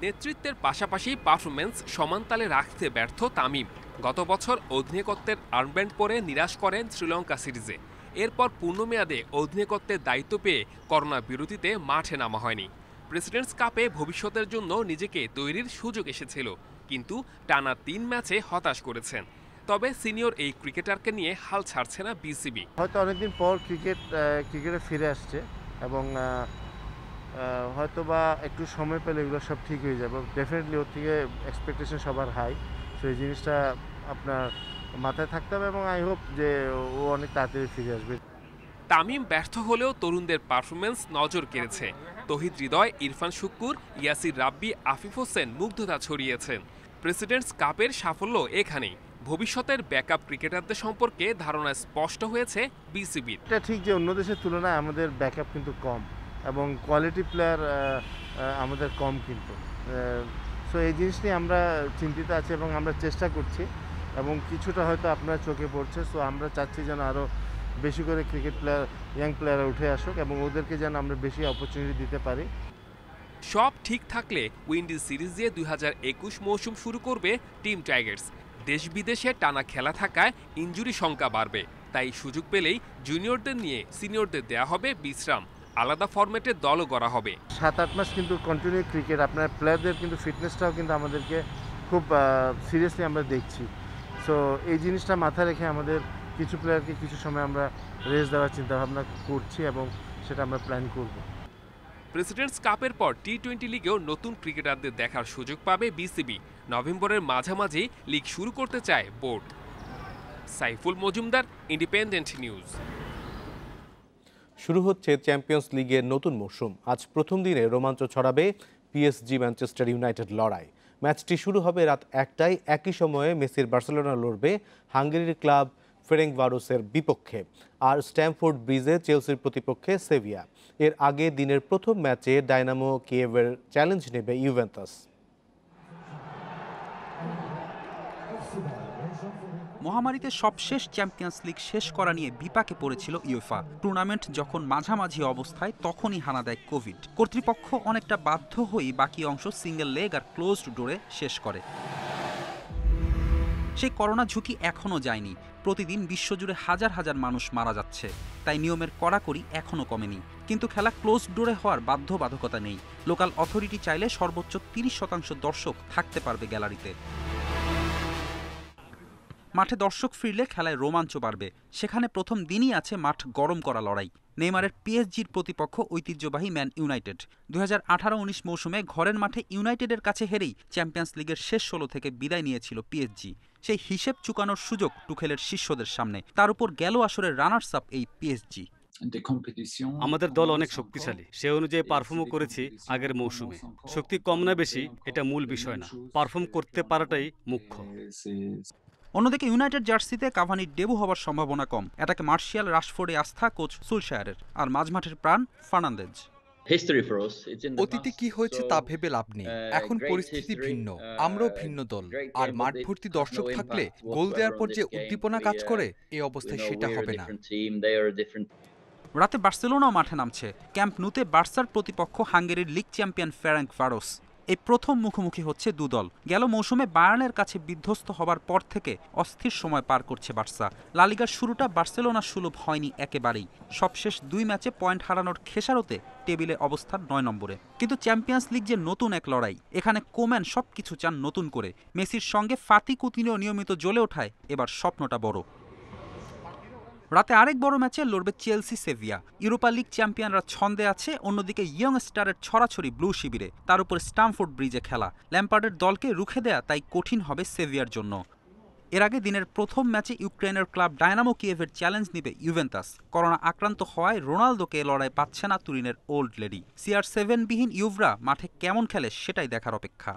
নেতৃত্বের পাশাপাশি পারফরমেন্স সমানতালে রাখতে ব্যর্থ তামিম। গত বছর অধিনায়কত্বের আর্মব্যান্ড পরে নিরাশ করেন শ্রীলঙ্কা সিরিজে। এরপর পূর্ণমেয়াদে অধিনায়কত্বের দায়িত্ব পেয়ে করোনা বিরতিতে মাঠে নামা হয়নি। প্রেসিডেন্টস কাপে ভবিষ্যতের জন্য নিজেকে তৈরির সুযোগ এসেছিল, কিন্তু টানা 3 ম্যাচে হতাশ করেছেন। তবে সিনিয়র এই ক্রিকেটারকে নিয়ে হাল ছাড়ছে না বিসিবি। হয়তো অনেকদিন পর ক্রিকেটে ফিরে আসছে এবং হয়তো বা একটু সময় পেলে এগুলো সব ঠিক হয়ে যাবে। ডেফিনেটলি ওর থেকে এক্সপেকটেশন সবার হাই, সো এই জিনিসটা আপনার মাথায় থাকতে হবে এবং আই হোপ যে ও অনেক তাড়াতাড়ি ফিরে আসবে। তামিম ব্যর্থ হলেও তরুণদের পারফরমেন্স নজর কেড়েছে। তহিদ হৃদয়, ইরফান শুক্কুর, ইয়াসির রাব্বি, আফিফ হোসেন মুগ্ধতা ছড়িয়েছেন। প্রেসিডেন্টস কাপের সাফল্য এখানেই। ভবিষ্যতের ব্যাকআপ ক্রিকেটারদের সম্পর্কে ধারণা স্পষ্ট হয়েছে বিসিবির। এটা ঠিক যে অন্য দেশের তুলনায় আমাদের ব্যাকআপ কিন্তু কম এবং কোয়ালিটি প্লেয়ার আমাদের কম কিন্তু। সো এই জিনিস নিয়ে আমরা চিন্তিত আছি এবং আমরা চেষ্টা করছি এবং কিছুটা হয়তো আপনার চোখে পড়ছে। সো আমরা চাচ্ছি যেন আরও বেশি করে ক্রিকেট প্লেয়ার, ইয়াং প্লেয়াররা উঠে আসুক এবং ওদেরকে যেন আমরা বেশি অপরচুনিটি দিতে পারি। সব ঠিক থাকলে উইন্ডিজ সিরিজ দিয়ে 2021 মৌসুম শুরু করবে টিম টাইগার্স। দেশ বিদেশে টানা খেলা থাকায় ইনজুরি সংখ্যা বাড়বে, তাই সুযোগ পেলেই জুনিয়রদের নিয়ে সিনিয়রদের দেয়া হবে বিশ্রাম। আলাদা ফরম্যাটে দলও গড়া হবে। 7-8 মাস কিন্তু কন্টিনিউ ক্রিকেট, আপনার প্লেয়ারদের কিন্তু ফিটনেসটাও কিন্তু আমাদেরকে খুব সিরিয়াসলি আমরা দেখছি। সো এই জিনিসটা মাথায় রেখে আমাদের কিছু প্লেয়ারকে কিছু সময় আমরা রেস্ট দেওয়ার চিন্তাভাবনা করছি এবং সেটা আমরা প্ল্যান করব। প্রেসিডেন্টস কাপের পর টি-20 লিগেও নতুন ক্রিকেটারদের দেখার সুযোগ পাবে বিসিবি। নভেম্বরের মাঝামাঝি লিগ শুরু করতে চায় board. Saiful Majumdar, independent news. শুরু হচ্ছে চ্যাম্পিয়ন্স লিগের নতুন মৌসুম। আজ প্রথম দিনে রোমাঞ্চ ছড়াবে পিএসজি ম্যানচেস্টার ইউনাইটেড লড়াই। ম্যাচটি শুরু হবে রাত 1টায়। একই সময়ে মেসির বার্সেলোনা লড়বে হাঙ্গেরির ক্লাব ফেরেঙ্কভারোসের বিপক্ষে, আর স্ট্যামফোর্ড ব্রিজে চেলসির প্রতিপক্ষে সেভিয়া। এর আগে দিনের প্রথম ম্যাচে ডায়নামো কিয়েভের চ্যালেঞ্জ নেবে ইউভেন্টাস। মহামারীতে সবশেষ চ্যাম্পিয়ন্স লিগ শেষ করা নিয়ে বিপাকে পড়েছিল ইউএফা। টুর্নামেন্ট যখন মাঝামাঝি অবস্থায় তখনই হানা দেয় কোভিড। কর্তৃপক্ষ অনেকটা বাধ্য হয়েই বাকি অংশ সিঙ্গেল লেগ আর ক্লোজড ডোরে শেষ করে। সেই করোনা ঝুঁকি এখনও যায়নি। প্রতিদিন বিশ্বজুড়ে হাজার হাজার মানুষ মারা যাচ্ছে, তাই নিয়মের কড়াকড়ি এখনও কমেনি। কিন্তু খেলা ক্লোজড ডোরে হওয়ার বাধ্যবাধকতা নেই। লোকাল অথরিটি চাইলে সর্বোচ্চ 30% দর্শক থাকতে পারবে গ্যালারিতে। মাঠে দর্শক ফিরলে খেলায় রোমাঞ্চ বাড়বে। সেখানে প্রথম দিনই আছে মাঠ গরম করা লড়াই। নেইমারের পিএসজির প্রতিপক্ষ ঐতিহ্যবাহী ম্যান ইউনাইটেড। 2018-19 মৌসুমে ঘরের মাঠে ইউনাইটেডের কাছে হেরেই চ্যাম্পিয়ন্স লিগের শেষ 16 থেকে বিদায় নিয়েছিল পিএসজি। সেই হিসেব চুকানোর সুযোগ টুখেলের শিষ্যদের সামনে। তার উপর গেল আসরের রানার্স আপ এই পিএসজি। আমাদের দল অনেক শক্তিশালী, সে অনুযায়ী পারফর্মও করেছি আগের মৌসুমে। শক্তি কম না বেশি এটা মূল বিষয় না, পারফর্ম করতে পারাটাই মুখ্য। অন্যদিকে ইউনাইটেড জার্সিতে কাভানির ডেবু হবার সম্ভাবনা কম। এটাকে মার্শিয়াল, রাশফোর্ডে আস্থা কোচ সুলশায়ারের, আর মাঝমাঠের প্রাণ ফার্নান্দেজ। অতীতে কি হয়েছে তা ভেবে লাভ নেই, এখন পরিস্থিতি ভিন্ন, আমরাও ভিন্ন দল। আর মাঠ ভর্তি দর্শক থাকলে গোল দেওয়ার পর যে উদ্দীপনা কাজ করে, এই অবস্থায় সেটা হবে না। রাতে বার্সেলোনাও মাঠে নামছে। ক্যাম্প নুতে বার্সার প্রতিপক্ষ হাঙ্গেরির লিগ চ্যাম্পিয়ন ফেরেঙ্কভারোস। এই প্রথম মুখোমুখি হচ্ছে দুদল। গেল মৌসুমে বায়ার্নের কাছে বিধ্বস্ত হবার পর থেকে অস্থির সময় পার করছে বার্সা। লা লিগার শুরুটা বার্সেলোনা সুলভ হয়নি একেবারেই। সবশেষ 2 ম্যাচে পয়েন্ট হারানোর খেসারতে টেবিলে অবস্থান 9 নম্বরে। কিন্তু চ্যাম্পিয়ন্স লিগ যে নতুন এক লড়াই, এখানে কোম্যান সবকিছু চান নতুন করে। মেসির সঙ্গে ফাতি কুতিনিও নিয়মিত জ্বলে ওঠায় এবার স্বপ্নটা বড়। রাতে আরেক বড় ম্যাচে লড়বে চেলসি সেভিয়া। ইউরোপা লিগ চ্যাম্পিয়নরা ছন্দে আছে, অন্যদিকে ইয়ং স্টারের ছড়াছড়ি ব্লু শিবিরে। তার উপর স্ট্যামফোর্ড ব্রিজে খেলা। ল্যাম্পার্ডের দলকে রুখে দেয়া তাই কঠিন হবে সেভিয়ার জন্য। এর আগে দিনের প্রথম ম্যাচে ইউক্রেনের ক্লাব ডায়নামো কিয়েভের চ্যালেঞ্জ নেবে ইউভেন্টাস। করোনা আক্রান্ত হওয়ায় রোনালদোকে লড়াই পাচ্ছে না তুরিনের ওল্ড লেডি। CR7 বিহীন ইউভরা মাঠে কেমন খেলে সেটাই দেখার অপেক্ষা।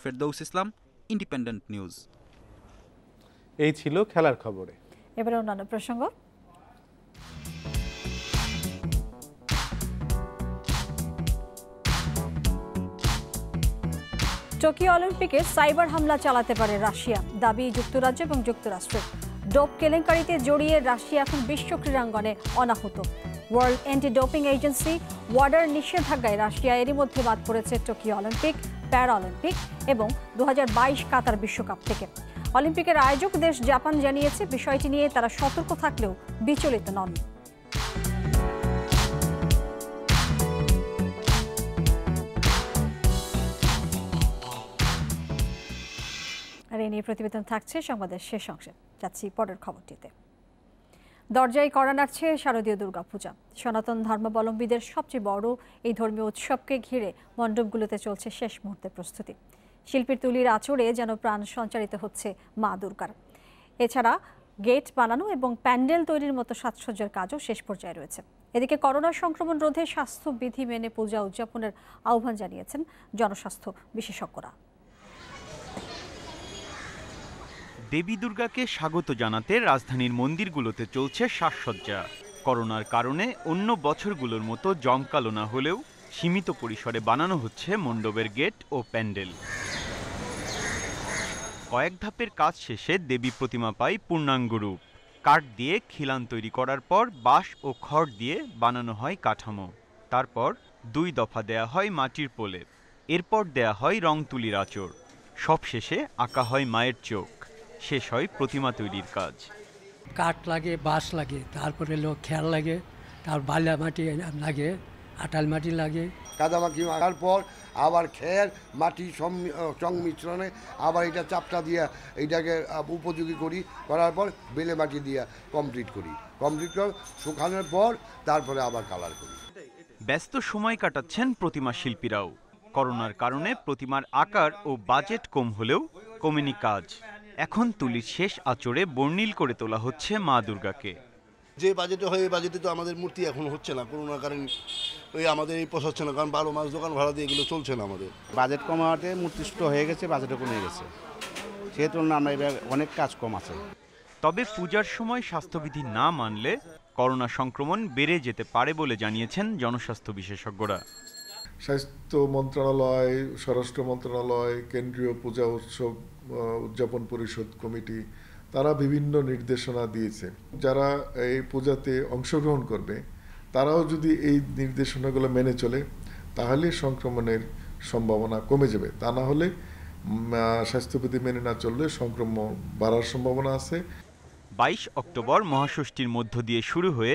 ফেরদৌস ইসলাম, ইন্ডিপেন্ডেন্ট নিউজ। এই ছিল খেলার খবরে। এবারে অন্যান্য প্রসঙ্গ। টোকিও অলিম্পিকে সাইবার হামলা চালাতে পারে রাশিয়া, দাবি যুক্তরাজ্য এবং যুক্তরাষ্ট্রের। ডোপ কেলেঙ্কারিতে জড়িয়ে রাশিয়া এখন বিশ্ব ক্রীড়াঙ্গনে অনাহূত। ওয়ার্ল্ড অ্যান্টি ডোপিং এজেন্সি ওয়াডার নিষেধাজ্ঞায় রাশিয়া এরই মধ্যে বাদ পড়েছে টোকিও অলিম্পিক, প্যারা অলিম্পিক এবং 2022 কাতার বিশ্বকাপ থেকে। অলিম্পিকের আয়োজক দেশ জাপান জানিয়েছে বিষয়টি নিয়ে তারা সতর্ক থাকলেও বিচলিত নন। আর এই নিয়ে প্রতিবেদন থাকছে সংবাদের শেষ অংশে। যাচ্ছি পরের খবরটিতে। দরজায় কড়া নাড়ছে শারদীয় দুর্গাপূজা। সনাতন ধর্মাবলম্বীদের সবচেয়ে বড় এই ধর্মীয় উৎসবকে ঘিরে মণ্ডপগুলোতে চলছে শেষ মুহূর্তের প্রস্তুতি। শিল্পীর তুলির আঁচড়ে যেন প্রাণ সঞ্চারিত হচ্ছে মা দুর্গার। এছাড়া গেট বানানো এবং প্যান্ডেল তৈরির মতো সাজসজ্জার কাজও শেষ পর্যায়ে রয়েছে। এদিকে করোনা সংক্রমণ রোধে স্বাস্থ্যবিধি মেনে পূজা উদযাপনের আহ্বান জানিয়েছেন জনস্বাস্থ্য বিশেষজ্ঞরা। দেবী দুর্গাকে স্বাগত জানাতে রাজধানীর মন্দিরগুলোতে চলছে সাজসজ্জা। করোনার কারণে অন্য বছরগুলোর মতো জমকালো না হলেও সীমিত পরিসরে বানানো হচ্ছে মণ্ডপের গেট ও প্যান্ডেল। কয়েক ধাপের কাজ শেষে দেবী প্রতিমা পায় পূর্ণাঙ্গ রূপ। কাঠ দিয়ে খিলান তৈরি করার পর বাঁশ ও খড় দিয়ে বানানো হয় কাঠামো। তারপর 2 দফা দেয়া হয় মাটির প্রলেপ। এরপর দেয়া হয় রং তুলির আঁচড়। সবশেষে আঁকা হয় মায়ের চোখ। শেষ হয় প্রতিমা তৈরির কাজ। কাঠ লাগে, বাঁশ লাগে, তারপরে খেয়াল লাগে, তার বালা মাটি লাগে, আটাল মাটি লাগে। কাদামাটি মাখার পর আবার খের মাটি সংমিশ্রণে আবার এটা চাপটা দিয়ে এইটাকে উপযোগী করার পর বেলে মাটি দিয়ে কমপ্লিট করি। কমপ্লিট করে শুকানোর পর তারপরে আবার কালার করি। ব্যস্ত সময় কাটাচ্ছেন প্রতিমা শিল্পীরাও। করোনার কারণে প্রতিমার আকার ও বাজেট কম হলেও কমেনি কাজ। এখন তুলির শেষ আঁচড়ে বর্ণিল করে তোলা হচ্ছে মা দুর্গাকে। যে বাজেটে হয় এই বাজেটে তো আমাদের মূর্তি এখন হচ্ছে না, করোনার কারণে ওই আমাদের এই পোষাচ্ছে না, কারণ 12 মাস দোকান ভাড়া দিয়ে এগুলো চলছে না আমাদের। বাজেট কমাতে মূর্তি ছোট হয়ে গেছে, বাজেটও কমে গেছে, সেই তুলনায় আমরা এবার অনেক কাজ কম আছে। তবে পূজার সময় স্বাস্থ্যবিধি না মানলে করোনা সংক্রমণ বেড়ে যেতে পারে বলে জানিয়েছেন জনস্বাস্থ্য বিশেষজ্ঞরা। স্বাস্থ্য মন্ত্রণালয়, স্বরাষ্ট্র মন্ত্রণালয়, কেন্দ্রীয় পূজা উৎসব উদযাপন পরিষদ কমিটি তারা বিভিন্ন নির্দেশনা দিয়েছে। যারা এই পূজাতে অংশগ্রহণ করবে তারাও যদি এই নির্দেশনাগুলো মেনে চলে তাহলে সংক্রমণের সম্ভাবনা কমে যাবে। তা না হলে স্বাস্থ্যবিধি মেনে না চললে সংক্রমণ বাড়ার সম্ভাবনা আছে। 22 অক্টোবর মহাষষ্ঠীর মধ্য দিয়ে শুরু হয়ে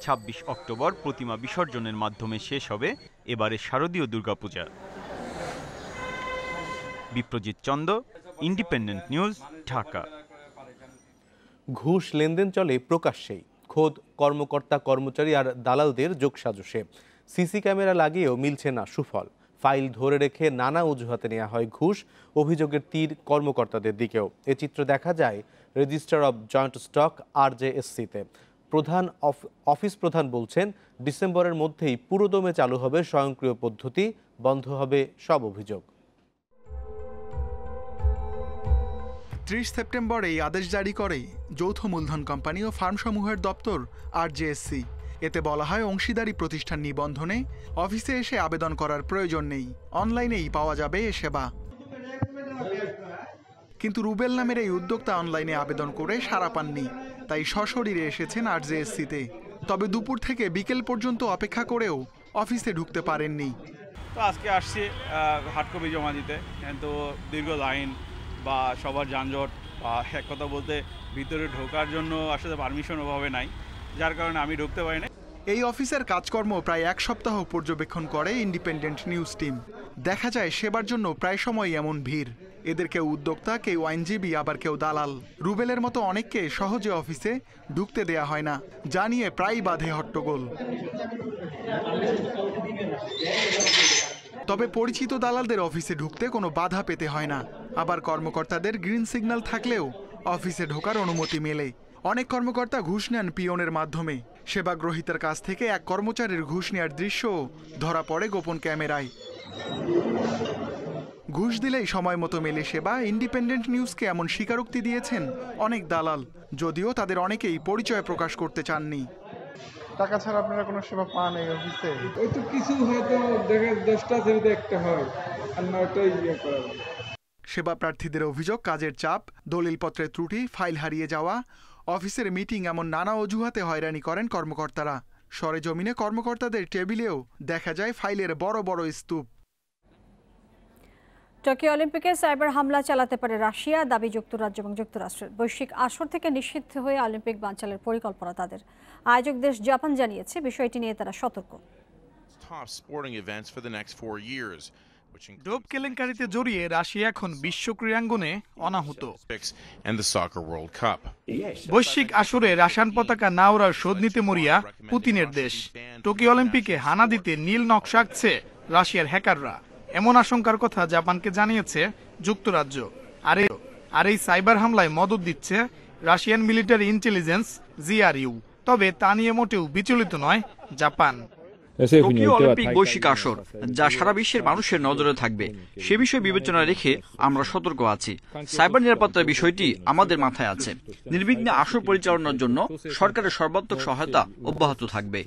26 অক্টোবর প্রতিমা বিসর্জনের মাধ্যমে শেষ হবে এবারে শারদীয় দুর্গাপূজা। Biprojit Chanda, independent news, Dhaka. ঘুষ লেনদেন চলে প্রকাশ্যেই, খোদ কর্মকর্তা কর্মচারী আর দালালদের যোগসাজশে। সিসি ক্যামেরা লাগিয়েও মিলছে না সুফল। ফাইল ধরে রেখে নানা অজুহাতে নেওয়া হয় ঘুষ। অভিযোগের তীর কর্মকর্তাদের দিকেও। এ চিত্র দেখা যায় রেজিস্ট্রার অব জয়েন্ট স্টক RJSC-তে। অফিস প্রধান বলছেন ডিসেম্বরের মধ্যেই পুরোদমে চালু হবে স্বয়ংক্রিয় পদ্ধতি, বন্ধ হবে সব অভিযোগ। 30 সেপ্টেম্বর এই আদেশ জারি করে যৌথ মূলধন কোম্পানি ও ফার্মসমূহের দপ্তর RJSC। এতে বলা হয় অংশীদারি প্রতিষ্ঠান নিবন্ধনে অফিসে এসে আবেদন করার প্রয়োজন নেই, অনলাইনেই পাওয়া যাবে এ সেবা। কিন্তু রুবেল নামের এই উদ্যোক্তা অনলাইনে আবেদন করে সাড়া পাননি, তাই সশরীরে এসেছেন RJSC-তে। তবে দুপুর থেকে বিকেল পর্যন্ত অপেক্ষা করেও অফিসে ঢুকতে পারেননি। তো আজকে আসছি হার্ড কপি জমা দিতে, কিন্তু দীর্ঘ লাইন বা সবার যানজট বা এক কথা বলতে ভিতরে ঢোকার জন্য আসলে পারমিশন ওভাবে নাই, যার কারণে আমি ঢুকতে পারি না। এই অফিসের কাজকর্ম প্রায় 1 সপ্তাহ পর্যবেক্ষণ করে ইন্ডিপেন্ডেন্ট নিউজ টিম। দেখা যায় সেবার জন্য প্রায় সময় এমন ভিড়। এদের কেউ উদ্যোক্তা, কেউ আইনজীবী, আবার কেউ দালাল। রুবেলের মতো অনেককে সহজে অফিসে ঢুকতে দেয়া হয় না, যা নিয়ে প্রায় বাধে হট্টগোল। তবে পরিচিত দালালদের অফিসে ঢুকতে কোনো বাধা পেতে হয় না। আবার কর্মকর্তাদের গ্রিন সিগন্যাল থাকলেও অফিসে ঢোকার অনুমতি মেলে। অনেক কর্মকর্তা ঘুষ নেন পিয়নের মাধ্যমে। সেবা গ্রহীতার কাছ থেকে এক কর্মচারীর ঘুষ নেওয়ার দৃশ্য ধরা পড়ে গোপন ক্যামেরায়। ঘুষ দিলেই সময় মতো মেলে সেবা। ইন্ডিপেন্ডেন্ট নিউজকে এমন স্বীকারোক্তি দিয়েছেন অনেক দালাল, যদিও তাদের অনেকেই পরিচয় প্রকাশ করতে চাননি। টাকা ছাড়া আপনারা কোনো সেবা পান এই অফিসে? ওই তো কিছু হয়তো দেখে 10টা ছেড়ে একটা হয় আর 9টাই ইয়ে করা। সেবা প্রার্থীদের অভিযোগ কাজের চাপ, দলিলপত্রের ত্রুটি, ফাইল হারিয়ে যাওয়া, অফিসের মিটিং এমন নানা অজুহাতে হয়রানি করেন কর্মকর্তারা। সরেজমিনে কর্মকর্তাদের টেবিলেও দেখা যায় ফাইলের বড় বড় স্তূপ। টোকিও অলিম্পিকে সাইবার হামলা চালাতে পারে রাশিয়া, দাবি যুক্তরাজ্য এবং যুক্তরাষ্ট্রের। বৈশ্বিক আসর থেকে নিষিদ্ধ হয়ে অলিম্পিক বানচালের পরিকল্পনা তাদের। আয়োজক দেশ জাপান জানিয়েছে বিষয়টি নিয়ে তারা সতর্ক। ডোপ কেলেঙ্কারিতে জড়িয়ে রাশিয়া এখন বিশ্ব ক্রীড়াঙ্গনে অনাহুত। বৈশ্বিক আসরে রাশিয়ান পতাকা না ওড়ার শোধ নিতে মরিয়া পুতিনের দেশ। টোকিও অলিম্পিকে হানা দিতে নীল নকশা আঁকছে রাশিয়ার হ্যাকাররা, এমন আশঙ্কার কথা জাপানকে জানিয়েছে যুক্তরাজ্য। আর এই সাইবার হামলায় মদত দিচ্ছে রাশিয়ান মিলিটারি ইন্টেলিজেন্স GRU। তবে তা নিয়ে মোটেও বিচলিত নয় জাপান। টোকিও অলিম্পিক বৈশ্বিক আসর, যা সারা বিশ্বের মানুষের নজরে থাকবে, সে বিষয়ে বিবেচনা রেখে আমরা সতর্ক আছি। সাইবার নিরাপত্তার বিষয়টি আমাদের মাথায় আছে। নির্বিঘ্নে আসর পরিচালনার জন্য সরকারের সর্বাত্মক সহায়তা অব্যাহত থাকবে।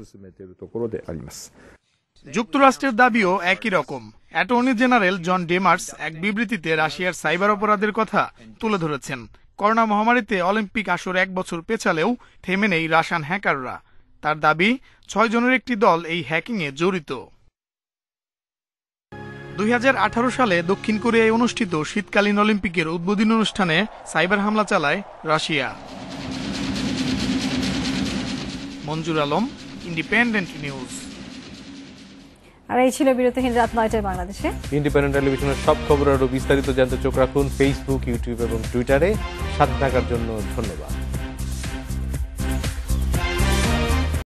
যুক্তরাষ্ট্রের দাবিও একই রকম। অ্যাটর্নি জেনারেল জন ডেমার্স এক বিবৃতিতে রাশিয়ার সাইবার অপরাধের কথা তুলে ধরেছেন। করোনা মহামারীতে অলিম্পিক আসর 1 বছর পেছালেও থেমে নেই রাশিয়ান হ্যাকাররা। তার দাবি 6 জনের একটি দল এই হ্যাকিংয়ে জড়িত। 2018 সালে দক্ষিণ কোরিয়ায় অনুষ্ঠিত শীতকালীন অলিম্পিকের উদ্বোধনী অনুষ্ঠানে সাইবার হামলা চালায় রাশিয়া। মঞ্জুর আলম, ইন্ডিপেন্ডেন্ট নিউজ। আর এই ছিল বিরতিহীন রাত 9টায় বাংলাদেশে। ইন্ডিপেন্ডেন্ট টেলিভিশনের সব খবর আরো বিস্তারিত জানতে চোখ রাখুন ফেসবুক, ইউটিউব এবং টুইটারে। সাথে থাকার জন্য ধন্যবাদ।